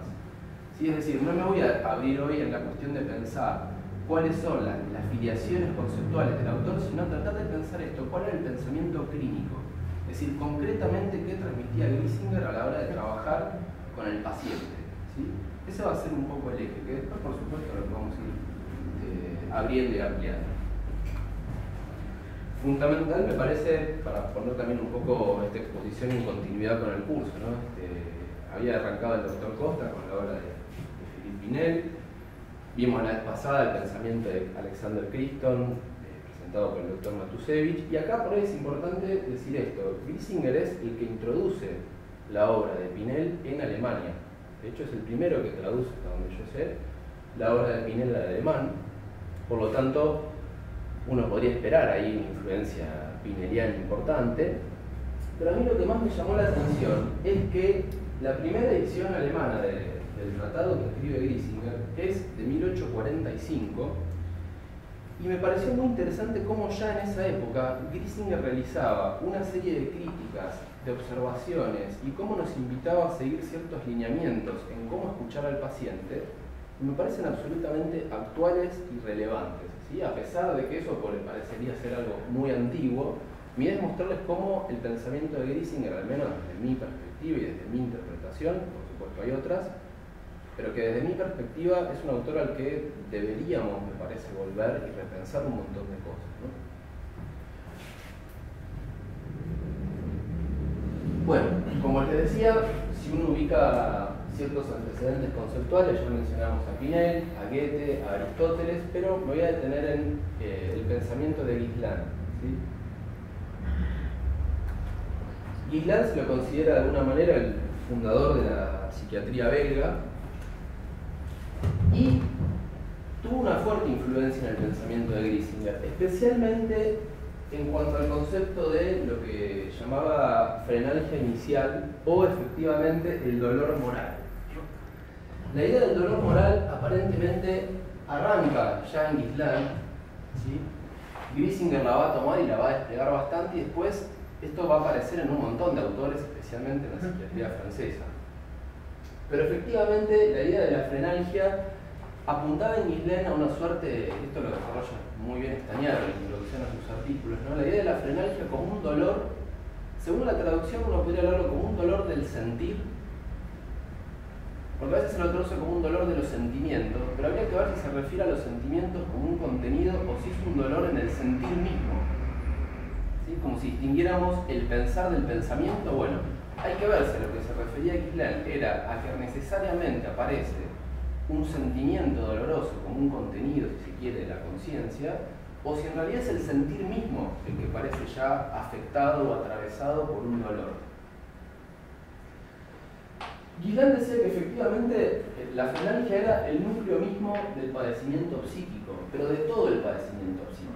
¿Sí? Es decir, no me voy a abrir hoy en la cuestión de pensar cuáles son las filiaciones conceptuales del autor, sino tratar de pensar esto, cuál era el pensamiento clínico. Es decir, concretamente qué transmitía Glisinger a la hora de trabajar con el paciente. ¿Sí? Ese va a ser un poco el eje, que después, por supuesto, lo vamos a ir abriendo y ampliando. Fundamental me parece, para poner también un poco esta exposición en continuidad con el curso, ¿no? Había arrancado el doctor Costa con la obra de Philippe Pinel, vimos la vez pasada el pensamiento de Alexander Criston, presentado por el doctor Matusevich, y acá por ahí es importante decir esto: Glisinger es el que introduce la obra de Pinel en Alemania. De hecho es el primero que traduce, hasta donde yo sé, la obra de Pinel al alemán. Por lo tanto, uno podría esperar ahí una influencia pineliana importante, pero a mí lo que más me llamó la atención es que la primera edición alemana del tratado que escribe Glisinger es de 1845, y me pareció muy interesante cómo ya en esa época Glisinger realizaba una serie de críticas, de observaciones, y cómo nos invitaba a seguir ciertos lineamientos en cómo escuchar al paciente, y me parecen absolutamente actuales y relevantes. ¿Sí? A pesar de que eso parecería ser algo muy antiguo, mi idea es mostrarles cómo el pensamiento de Glisinger, al menos desde mi perspectiva y desde mi interpretación, por supuesto hay otras, pero que desde mi perspectiva es un autor al que deberíamos, me parece, volver y repensar un montón de cosas, ¿no? Bueno, como les decía, si uno ubica ciertos antecedentes conceptuales, ya mencionamos a Pinel, a Goethe, a Aristóteles, pero me voy a detener en el pensamiento de Guislain. ¿Sí? Guislain se lo considera de alguna manera el fundador de la psiquiatría belga y tuvo una fuerte influencia en el pensamiento de Glisinger, especialmente en cuanto al concepto de lo que llamaba frenalgia inicial o efectivamente el dolor moral. La idea del dolor moral aparentemente arranca ya en Guislain, ¿sí? Glisinger la va a tomar y la va a desplegar bastante, y después esto va a aparecer en un montón de autores, especialmente en la psiquiatría francesa. Pero efectivamente la idea de la frenalgia apuntaba en Guislain a una suerte, esto lo desarrolla muy bien Stagnaro en la introducción a sus artículos, ¿no? La idea de la frenalgia como un dolor, según la traducción uno podría hablarlo como un dolor del sentir, porque a veces se lo traduce como un dolor de los sentimientos, pero habría que ver si se refiere a los sentimientos como un contenido o si es un dolor en el sentir mismo. ¿Sí? Como si distinguiéramos el pensar del pensamiento. Bueno, hay que ver si a lo que se refería Guislain era a que necesariamente aparece un sentimiento doloroso como un contenido, si se quiere, de la conciencia, o si en realidad es el sentir mismo el que parece ya afectado o atravesado por un dolor. Guislain decía que efectivamente la frenalgia era el núcleo mismo del padecimiento psíquico, pero de todo el padecimiento psíquico,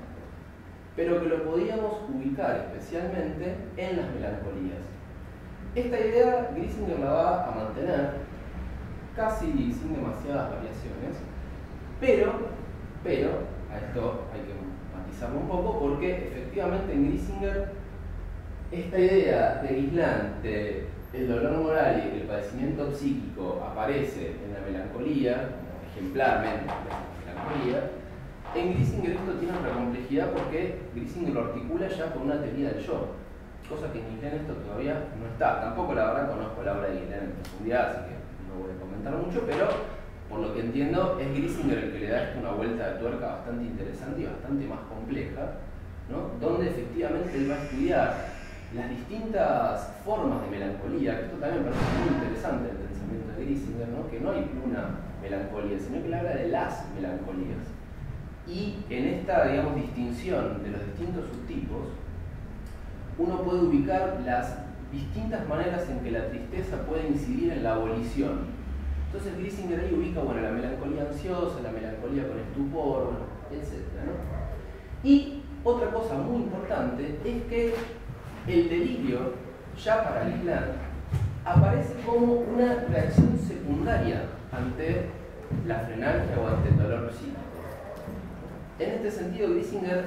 pero que lo podíamos ubicar especialmente en las melancolías. Esta idea Glisinger la va a mantener casi sin demasiadas variaciones, pero a esto hay que matizarlo un poco, porque efectivamente en Glisinger esta idea de Guislain de el dolor moral y el padecimiento psíquico aparece en la melancolía, ejemplarmente en la melancolía. En Glisinger esto tiene una complejidad porque Glisinger lo articula ya con una teoría del yo, cosa que en Guislain esto todavía no está. Tampoco la verdad conozco la obra de Guislain en profundidad, así que no voy a comentar mucho, pero por lo que entiendo es Glisinger el que le da esto una vuelta de tuerca bastante interesante y bastante más compleja, ¿no? Donde efectivamente él va a estudiar las distintas formas de melancolía, que esto también me parece muy interesante en el pensamiento de Griesinger, ¿no? Que no hay una melancolía, sino que él habla de las melancolías. Y en esta, digamos, distinción de los distintos subtipos, uno puede ubicar las distintas maneras en que la tristeza puede incidir en la abolición. Entonces Griesinger ahí ubica, bueno, la melancolía ansiosa, la melancolía con estupor, bueno, etc., ¿no? Y otra cosa muy importante es que el delirio, ya para Leibland, aparece como una reacción secundaria ante la freналgia o ante el dolor psíquico. En este sentido, Griesinger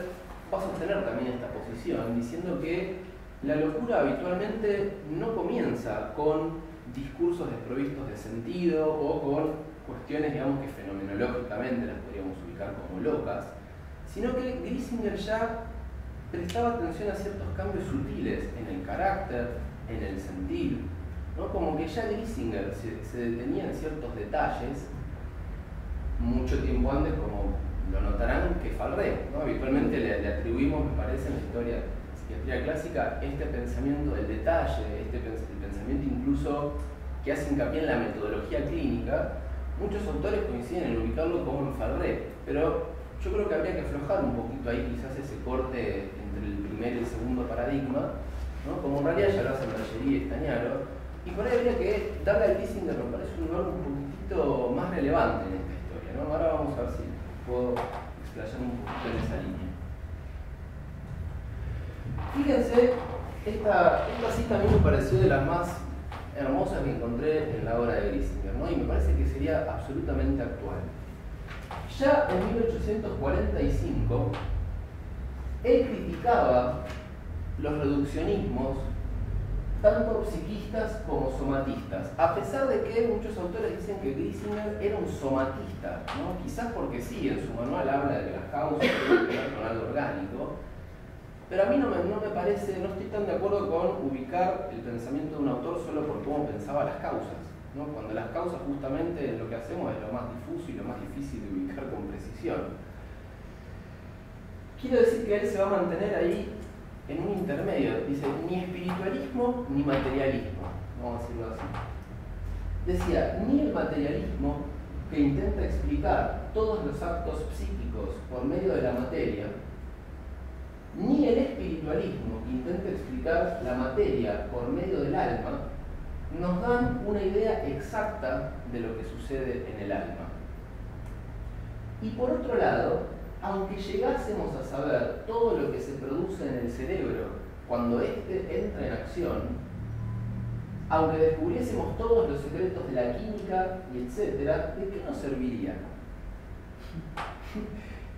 va a sostener también esta posición, diciendo que la locura habitualmente no comienza con discursos desprovistos de sentido o con cuestiones, digamos, que fenomenológicamente las podríamos ubicar como locas, sino que Griesinger ya prestaba atención a ciertos cambios sutiles en el carácter, en el sentir, ¿no? Como que ya Griesinger se detenía en ciertos detalles mucho tiempo antes, como lo notarán, que Farré, ¿no? Habitualmente le atribuimos, me parece, en la historia de la psiquiatría clásica, este pensamiento del detalle, el pensamiento incluso que hace hincapié en la metodología clínica. Muchos autores coinciden en ubicarlo como en Farré, pero yo creo que habría que aflojar un poquito ahí quizás ese corte entre el primer y el segundo paradigma, ¿no? Como en realidad ya lo hacen Bergerie y Stagnaro, y por ahí habría que darle a Griesinger, me parece, un lugar un poquitito más relevante en esta historia, ¿no? Ahora vamos a ver si puedo explayar un poquito en esa línea. Fíjense, esta cita a mí me pareció de las más hermosas que encontré en la obra de Griesinger, ¿no? Y me parece que sería absolutamente actual. Ya en 1845, él criticaba los reduccionismos, tanto psiquistas como somatistas, a pesar de que muchos autores dicen que Griesinger era un somatista, ¿no? Quizás porque sí, en su manual habla de que las causas tienen que ver con algo orgánico, pero a mí no me parece, no estoy tan de acuerdo con ubicar el pensamiento de un autor solo por cómo pensaba las causas, ¿no? Cuando las causas justamente lo que hacemos es lo más difuso y lo más difícil de ubicar con precisión. Quiero decir que él se va a mantener ahí en un intermedio, dice, ni espiritualismo ni materialismo, vamos a decirlo así. Decía, ni el materialismo, que intenta explicar todos los actos psíquicos por medio de la materia, ni el espiritualismo, que intenta explicar la materia por medio del alma, nos dan una idea exacta de lo que sucede en el alma. Y por otro lado, aunque llegásemos a saber todo lo que se produce en el cerebro cuando éste entra en acción, aunque descubriésemos todos los secretos de la química y etcétera, ¿de qué nos serviría?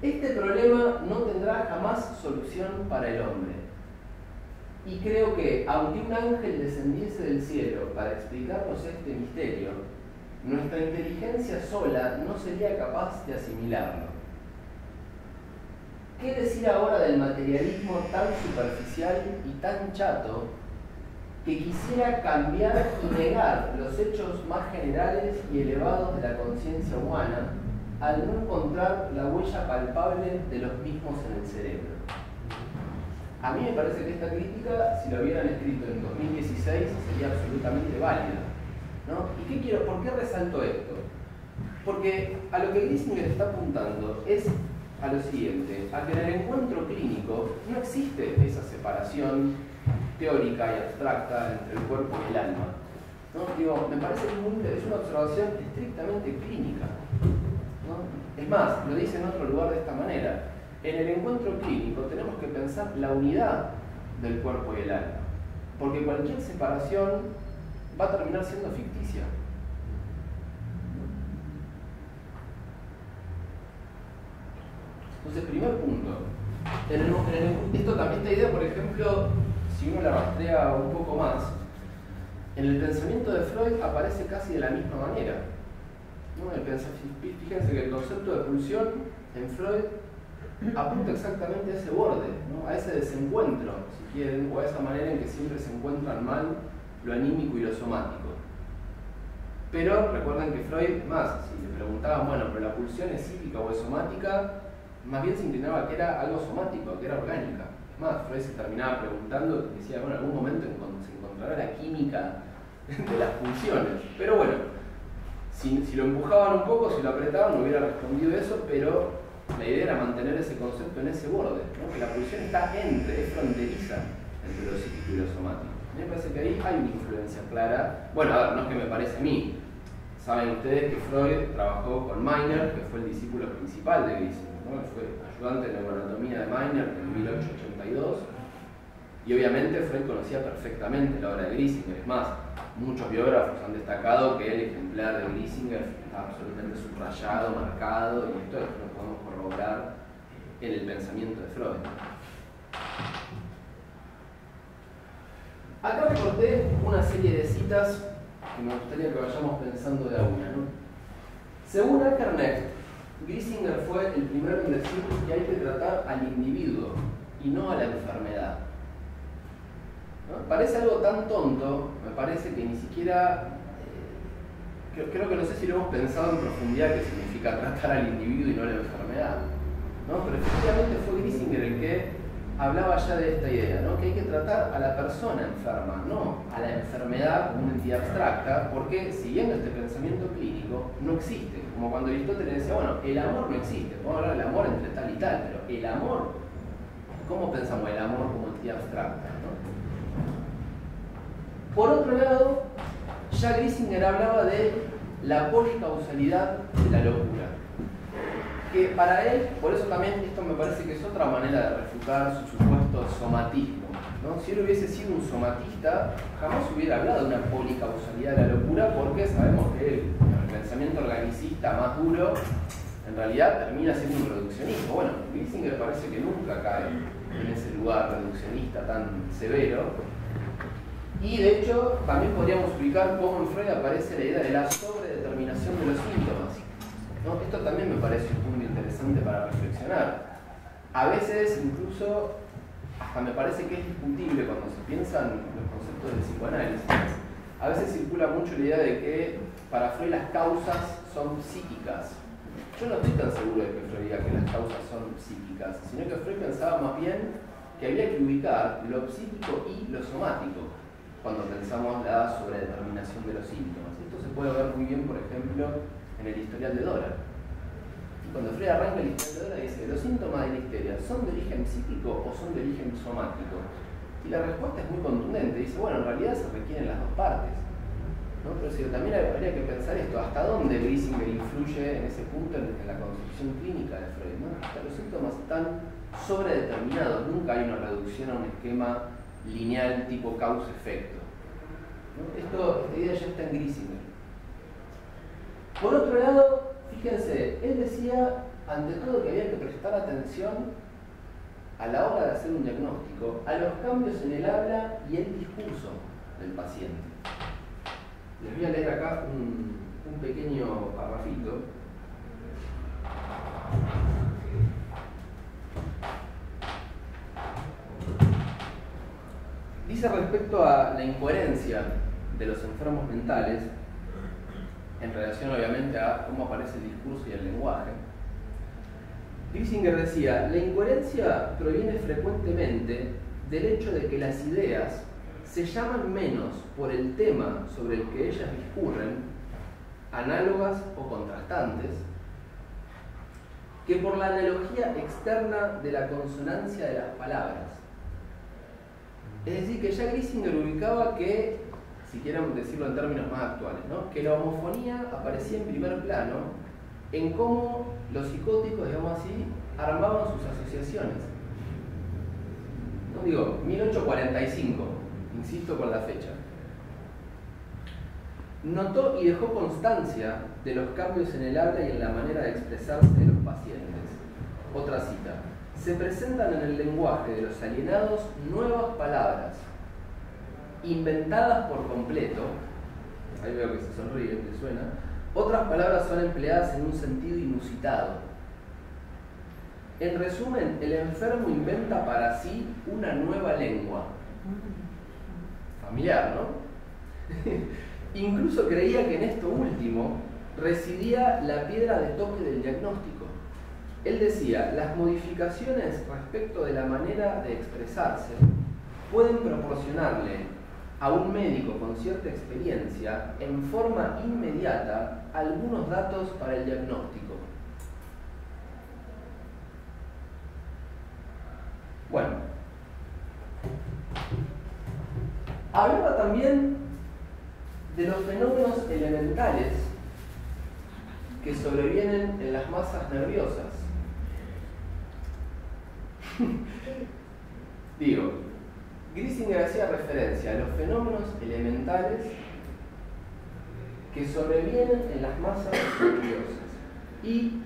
Este problema no tendrá jamás solución para el hombre. Y creo que, aunque un ángel descendiese del cielo para explicarnos este misterio, nuestra inteligencia sola no sería capaz de asimilarlo. ¿Qué decir ahora del materialismo tan superficial y tan chato que quisiera cambiar y negar los hechos más generales y elevados de la conciencia humana al no encontrar la huella palpable de los mismos en el cerebro? A mí me parece que esta crítica, si lo hubieran escrito en 2016, sería absolutamente válida, ¿no? ¿Y por qué resalto esto? Porque a lo que Griesinger está apuntando es a lo siguiente, a que en el encuentro clínico no existe esa separación teórica y abstracta entre el cuerpo y el alma, ¿no? Digo, me parece que es una observación estrictamente clínica, ¿no? Es más, lo dice en otro lugar de esta manera: en el encuentro clínico tenemos que pensar la unidad del cuerpo y el alma, porque cualquier separación va a terminar siendo ficticia. Entonces, primer punto. Esta idea, por ejemplo, si uno la rastrea un poco más, en el pensamiento de Freud aparece casi de la misma manera, ¿no? Fíjense que el concepto de pulsión en Freud apunta exactamente a ese borde, ¿no? A ese desencuentro, si quieren, o a esa manera en que siempre se encuentran mal lo anímico y lo somático. Pero recuerden que Freud, más, si le preguntaban, bueno, pero la pulsión es psíquica o es somática, más bien se inclinaba que era algo somático, que era orgánica. Más, Freud se terminaba preguntando, decía, bueno, en algún momento se encontrará la química de las pulsiones. Pero bueno, si lo empujaban un poco, si lo apretaban, no hubiera respondido eso, pero la idea era mantener ese concepto en ese borde, ¿no? Que la pulsión está es fronteriza entre lo psíquico y lo somático. A mí me parece que ahí hay una influencia clara. Bueno, a ver, no es que me parece a mí. Saben ustedes que Freud trabajó con Meiner, que fue el discípulo principal de Griesinger, ¿no? Fue ayudante de neuroanatomía de Meiner en 1882. Y obviamente Freud conocía perfectamente la obra de Griesinger. Es más, muchos biógrafos han destacado que el ejemplar de Griesinger está absolutamente subrayado, marcado, y esto lo podemos corroborar en el pensamiento de Freud. Acá recorté una serie de citas que me gustaría que vayamos pensando de a una, ¿no? Según Akernecht, Griesinger fue el primero en decir que hay que tratar al individuo y no a la enfermedad. ¿No? Parece algo tan tonto, me parece que ni siquiera, creo que no sé si lo hemos pensado en profundidad qué significa tratar al individuo y no a la enfermedad, ¿no? Pero efectivamente fue Griesinger el que hablaba ya de esta idea, ¿no? Que hay que tratar a la persona enferma, no a la enfermedad como una entidad abstracta, porque siguiendo este pensamiento clínico no existe. Como cuando Aristóteles decía, bueno, el amor no existe, podemos hablar del amor entre tal y tal, pero el amor, ¿cómo pensamos el amor como entidad abstracta, ¿no? Por otro lado, ya Griesinger hablaba de la policausalidad de la locura. Que para él, por eso también esto me parece que es otra manera de refutar su supuesto somatismo, ¿no? Si él hubiese sido un somatista, jamás hubiera hablado de una policausalidad de la locura, porque sabemos que el pensamiento organicista más duro en realidad termina siendo un reduccionismo. Bueno, Griesinger parece que nunca cae en ese lugar reduccionista tan severo. Y de hecho, también podríamos ubicar cómo en Freud aparece la idea de la sobredeterminación de los síntomas, ¿no? Esto también me parece un punto interesante para reflexionar. A veces, incluso, hasta me parece que es discutible cuando se piensan los conceptos del psicoanálisis. A veces circula mucho la idea de que para Freud las causas son psíquicas. Yo no estoy tan seguro de que Freud diga que las causas son psíquicas, sino que Freud pensaba más bien que había que ubicar lo psíquico y lo somático cuando pensamos la sobredeterminación de los síntomas. Esto se puede ver muy bien, por ejemplo, en el historial de Dora. Cuando Freud arranca el historial de Dora dice, ¿los síntomas de la histeria son de origen psíquico o son de origen somático? Y la respuesta es muy contundente, dice, bueno, en realidad se requieren las dos partes, ¿no? Pero si también habría que pensar esto, ¿hasta dónde Griesinger influye en ese punto en la concepción clínica de Freud, ¿no? Hasta los síntomas están sobredeterminados, nunca hay una reducción a un esquema lineal tipo causa-efecto, ¿no? Esta idea ya está en Griesinger. Por otro lado, fíjense, él decía ante todo que había que prestar atención a la hora de hacer un diagnóstico a los cambios en el habla y el discurso del paciente. Les voy a leer acá un pequeño parrafito. Dice respecto a la incoherencia de los enfermos mentales, en relación obviamente a cómo aparece el discurso y el lenguaje. Griesinger decía, la incoherencia proviene frecuentemente del hecho de que las ideas se llaman menos por el tema sobre el que ellas discurren, análogas o contrastantes, que por la analogía externa de la consonancia de las palabras. Es decir, que ya Griesinger ubicaba que, si quieren decirlo en términos más actuales, ¿no? Que la homofonía aparecía en primer plano en cómo los psicóticos, digamos así, armaban sus asociaciones. No digo, 1845, insisto con la fecha. Notó y dejó constancia de los cambios en el habla y en la manera de expresarse de los pacientes. Otra cita. Se presentan en el lenguaje de los alienados nuevas palabras, inventadas por completo. Ahí veo que se sonríe, que suena. Otras palabras son empleadas en un sentido inusitado. En resumen, el enfermo inventa para sí una nueva lengua. Familiar, ¿no? Incluso creía que en esto último residía la piedra de toque del diagnóstico. Él decía, las modificaciones respecto de la manera de expresarse pueden proporcionarle a un médico con cierta experiencia en forma inmediata algunos datos para el diagnóstico. Bueno, hablaba también de los fenómenos elementales que sobrevienen en las masas nerviosas. Digo, Griesinger hacía referencia a los fenómenos elementales que sobrevienen en las masas nerviosas y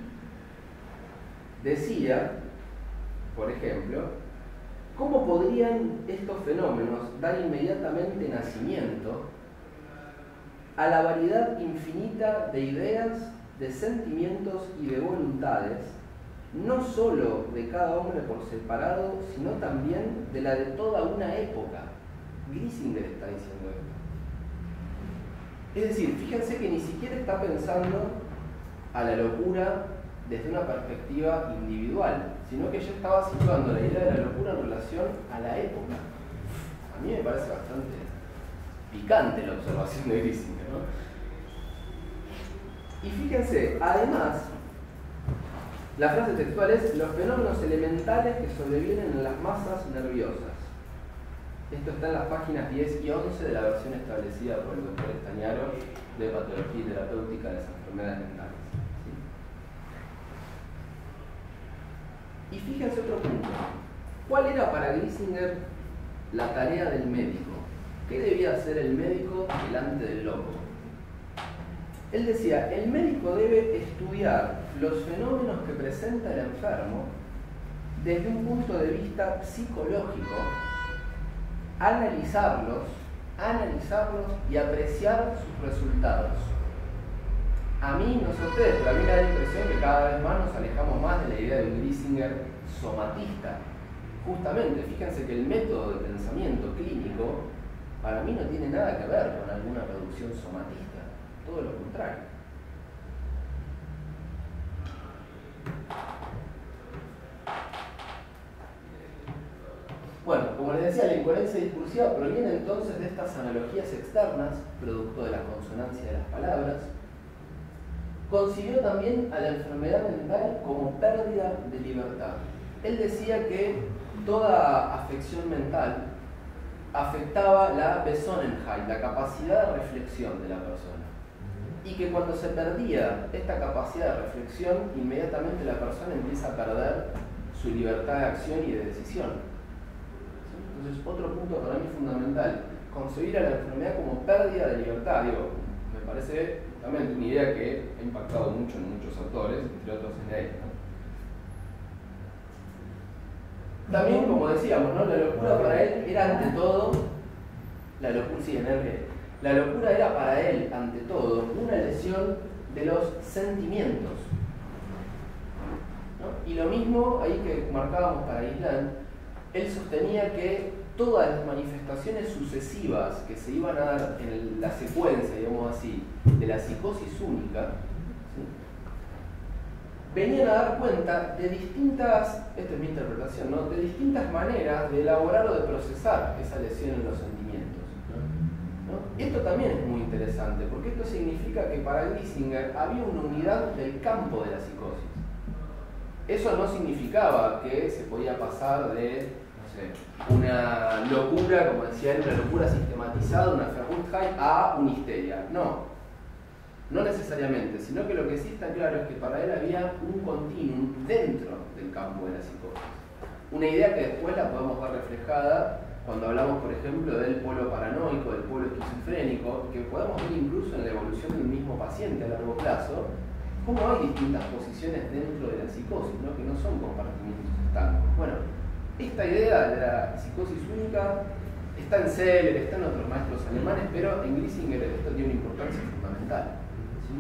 decía, por ejemplo, ¿cómo podrían estos fenómenos dar inmediatamente nacimiento a la variedad infinita de ideas, de sentimientos y de voluntades, no solo de cada hombre por separado, sino también de la de toda una época? Griesinger está diciendo esto. Es decir, fíjense que ni siquiera está pensando a la locura desde una perspectiva individual, sino que ya estaba situando la idea de la locura en relación a la época. A mí me parece bastante picante la observación de Griesinger, ¿no? Y fíjense, además, la frase textual es los fenómenos elementales que sobrevienen en las masas nerviosas. Esto está en las páginas 10 y 11 de la versión establecida por el doctor Estañaro de Patología y Terapéutica de las Enfermedades Mentales. ¿Sí? Y fíjense otro punto. ¿Cuál era para Griesinger la tarea del médico? ¿Qué debía hacer el médico delante del loco? Él decía, el médico debe estudiar los fenómenos que presenta el enfermo desde un punto de vista psicológico, analizarlos y apreciar sus resultados. A mí, no sé ustedes, pero a mí me da la impresión que cada vez más nos alejamos más de la idea de un Griesinger somatista. Justamente, fíjense que el método de pensamiento clínico para mí no tiene nada que ver con alguna reducción somatista. Todo lo contrario. Bueno, como les decía, la incoherencia discursiva proviene entonces de estas analogías externas, producto de la consonancia de las palabras. Concibió también a la enfermedad mental como pérdida de libertad. Él decía que toda afección mental afectaba la Besonnenheit, la capacidad de reflexión de la persona. Y que cuando se perdía esta capacidad de reflexión, inmediatamente la persona empieza a perder su libertad de acción y de decisión. ¿Sí? Entonces, otro punto para mí fundamental, concebir a la enfermedad como pérdida de libertad. Digo, me parece justamente una idea que ha impactado mucho en muchos autores, entre otros en él, ¿no? También, como decíamos, ¿no? La locura para él era ante todo, la locura, sí, en él, la locura era para él, ante todo, una lesión de los sentimientos, ¿no? Y lo mismo, ahí que marcábamos para Islam, él sostenía que todas las manifestaciones sucesivas que se iban a dar en la secuencia, digamos así, de la psicosis única, ¿sí?, venían a dar cuenta de distintas, esta es mi interpretación, ¿no?, de distintas maneras de elaborar o de procesar esa lesión en los sentimientos, ¿no? Esto también es muy interesante, porque esto significa que para Griesinger había una unidad del campo de la psicosis. Eso no significaba que se podía pasar de, no sé, una locura, como decía él, una locura sistematizada, una Verrücktheit, a una histeria. No necesariamente, sino que lo que sí está claro es que para él había un continuum dentro del campo de la psicosis. Una idea que después la podemos ver reflejada cuando hablamos, por ejemplo, del polo paranoico, del polo esquizofrénico, que podemos ver incluso en la evolución del mismo paciente a largo plazo, cómo hay distintas posiciones dentro de la psicosis, ¿no?, que no son compartimientos estancos. Bueno, esta idea de la psicosis única está en Seller, está en otros maestros alemanes, pero en Griesinger esto tiene una importancia fundamental. ¿Sí?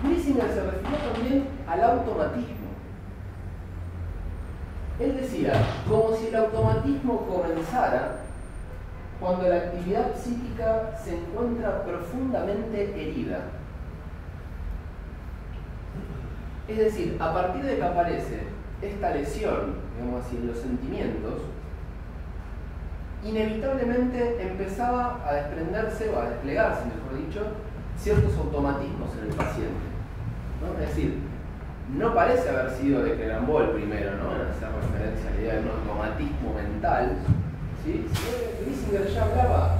Griesinger se refirió también al automatismo. Él decía, como si el automatismo comenzara cuando la actividad psíquica se encuentra profundamente herida. Es decir, a partir de que aparece esta lesión, digamos así, en los sentimientos, inevitablemente empezaba a desprenderse o a desplegarse, mejor dicho, ciertos automatismos en el paciente, ¿no? Es decir, no parece haber sido de Clermont el primero, ¿no?, en hacer referencia a la idea de un automatismo mental, ¿sí? Griesinger ya hablaba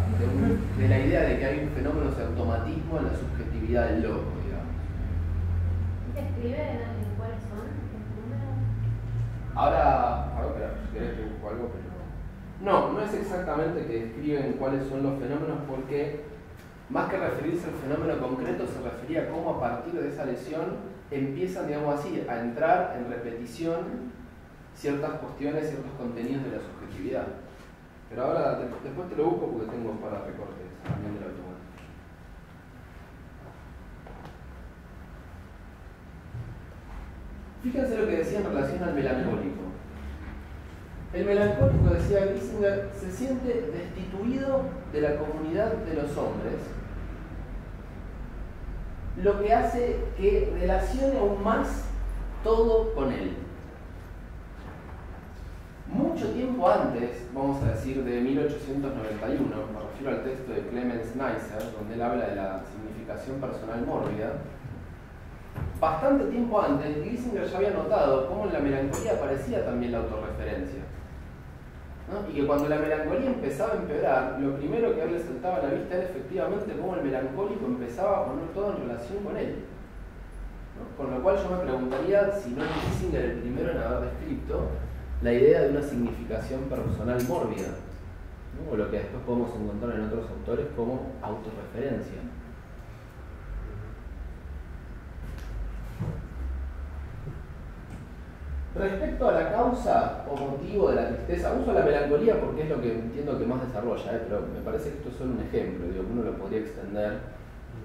de la idea de que hay un fenómeno de automatismo en la subjetividad del loco, digamos. ¿Describe cuáles son los números? Ahora, si querés que busco algo, pero no es exactamente que describen cuáles son los fenómenos, porque más que referirse al fenómeno concreto, se refería a cómo a partir de esa lesión empiezan, digamos así, a entrar en repetición ciertas cuestiones, ciertos contenidos de la subjetividad. Pero ahora, después te lo busco porque tengo para recortes también del automático. Fíjense lo que decía en relación al melancólico. El melancólico, decía Griesinger, se siente destituido de la comunidad de los hombres, lo que hace que relacione aún más todo con él. Mucho tiempo antes, vamos a decir de 1891, me refiero al texto de Clemens Neisser, donde él habla de la significación personal mórbida, bastante tiempo antes, Griesinger ya había notado cómo en la melancolía aparecía también la autorreferencia, ¿no? Y que cuando la melancolía empezaba a empeorar, lo primero que a él le saltaba a la vista era efectivamente cómo el melancólico empezaba a poner todo en relación con él, ¿no? Con lo cual yo me preguntaría si no es Griesinger el primero en haber descrito la idea de una significación personal mórbida, ¿no? O lo que después podemos encontrar en otros autores como autorreferencia. Respecto a la causa o motivo de la tristeza, uso la melancolía porque es lo que entiendo que más desarrolla, pero me parece que esto es solo un ejemplo, digo, uno lo podría extender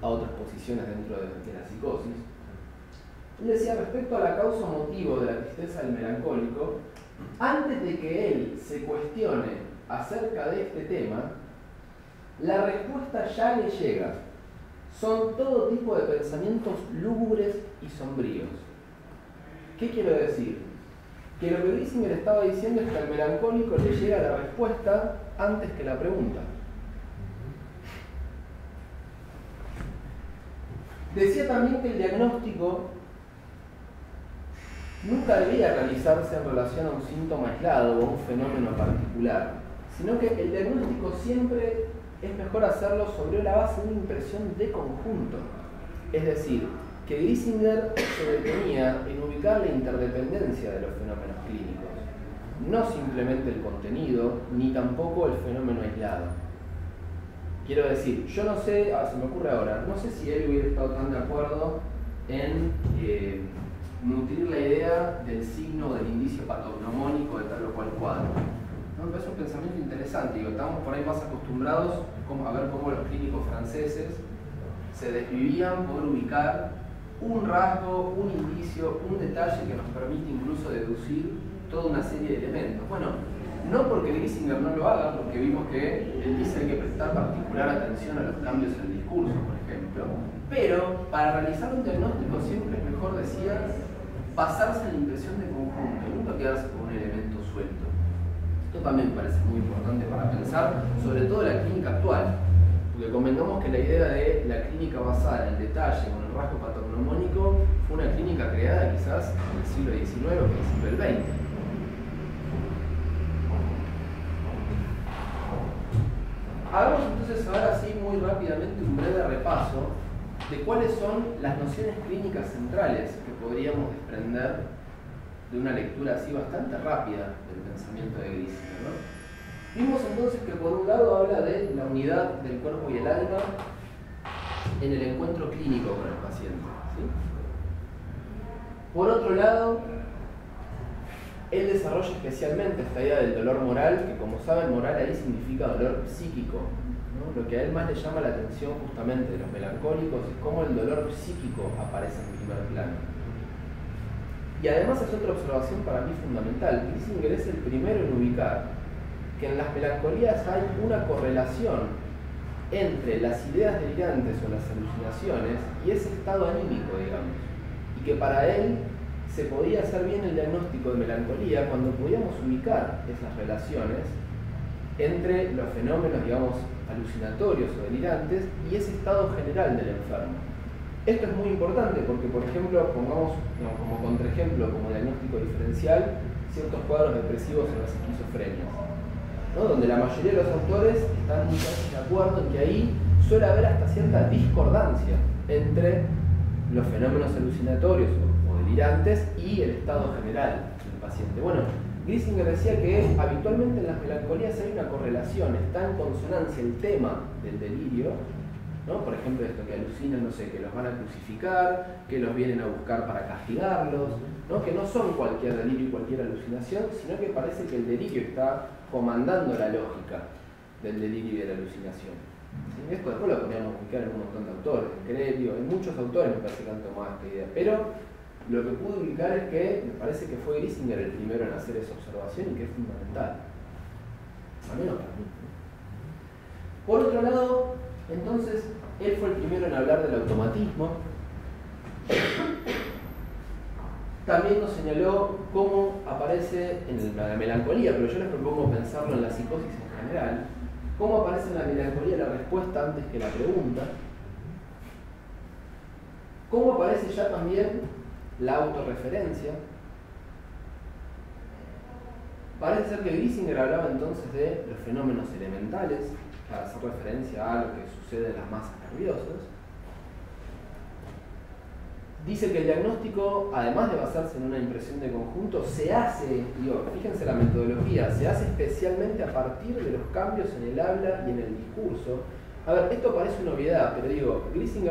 a otras posiciones dentro de la psicosis. Él decía, respecto a la causa o motivo de la tristeza del melancólico, antes de que él se cuestione acerca de este tema, la respuesta ya le llega. Son todo tipo de pensamientos lúgubres y sombríos. ¿Qué quiero decir? Que lo que Griesinger estaba diciendo es que al melancólico le llega la respuesta antes que la pregunta. Decía también que el diagnóstico nunca debía realizarse en relación a un síntoma aislado o a un fenómeno particular, sino que el diagnóstico siempre es mejor hacerlo sobre la base de una impresión de conjunto. Es decir, que Griesinger se detenía en ubicar la interdependencia de los fenómenos clínicos, no simplemente el contenido, ni tampoco el fenómeno aislado. Quiero decir, yo no sé, se me ocurre ahora, no sé si él hubiera estado tan de acuerdo en nutrir la idea del signo del indicio patognomónico de tal o cual cuadro. ¿No? Me parece un pensamiento interesante, digo, estamos por ahí más acostumbrados a ver cómo los clínicos franceses se desvivían por ubicar un rasgo, un indicio, un detalle que nos permite incluso deducir toda una serie de elementos. Bueno, no porque Griesinger no lo haga, porque vimos que él dice que hay que prestar particular atención a los cambios en el discurso, por ejemplo, pero para realizar un diagnóstico siempre es mejor, decía, basarse en la impresión de conjunto, nunca quedarse con un elemento suelto. Esto también me parece muy importante para pensar, sobre todo en la clínica actual, porque convengamos que la idea de la clínica basada en el detalle, con el rasgo patognomónico, fue una clínica creada quizás en el siglo XIX o principio del XX. Hagamos entonces ahora sí muy rápidamente un breve repaso de cuáles son las nociones clínicas centrales que podríamos desprender de una lectura así bastante rápida del pensamiento de Griesinger, ¿no? Vimos entonces que por un lado habla de la unidad del cuerpo y el alma en el encuentro clínico con el paciente, ¿sí? Por otro lado, él desarrolla especialmente esta idea del dolor moral, que como saben, moral ahí significa dolor psíquico, ¿no? Lo que a él más le llama la atención justamente de los melancólicos es cómo el dolor psíquico aparece en primer plano. Y además es otra observación para mí fundamental. Griesinger es el primero en ubicar que en las melancolías hay una correlación entre las ideas delirantes o las alucinaciones y ese estado anímico, digamos, y que para él se podía hacer bien el diagnóstico de melancolía cuando podíamos ubicar esas relaciones entre los fenómenos, digamos, alucinatorios o delirantes y ese estado general del enfermo. Esto es muy importante porque, por ejemplo, pongamos como contraejemplo, como diagnóstico diferencial, ciertos cuadros depresivos en las esquizofrenias, ¿no? Donde la mayoría de los autores están muchas veces de acuerdo en que ahí suele haber hasta cierta discordancia entre los fenómenos alucinatorios o delirantes y el estado general del paciente. Bueno, Griesinger decía que habitualmente en las melancolías hay una correlación, está en consonancia el tema del delirio, ¿no? Por ejemplo, esto que alucinan, no sé, que los van a crucificar, que los vienen a buscar para castigarlos, ¿no? Que no son cualquier delirio y cualquier alucinación, sino que parece que el delirio está comandando la lógica del delirio y de la alucinación. ¿Sí? Esto después lo podríamos ubicar en un montón de autores, en Grevio, en muchos autores me parece que han tomado esta idea, pero lo que pude ubicar es que me parece que fue Griesinger el primero en hacer esa observación y que es fundamental, al menos para mí. Por otro lado, entonces, él fue el primero en hablar del automatismo. También nos señaló cómo aparece en la melancolía, pero yo les propongo pensarlo en la psicosis en general, cómo aparece en la melancolía la respuesta antes que la pregunta, cómo aparece ya también la autorreferencia. Parece ser que Griesinger hablaba entonces de los fenómenos elementales, para hacer referencia a lo que sucede en las masas nerviosas. Dice que el diagnóstico, además de basarse en una impresión de conjunto, se hace, fíjense la metodología, se hace especialmente a partir de los cambios en el habla y en el discurso. A ver, esto parece una obviedad, pero Griesinger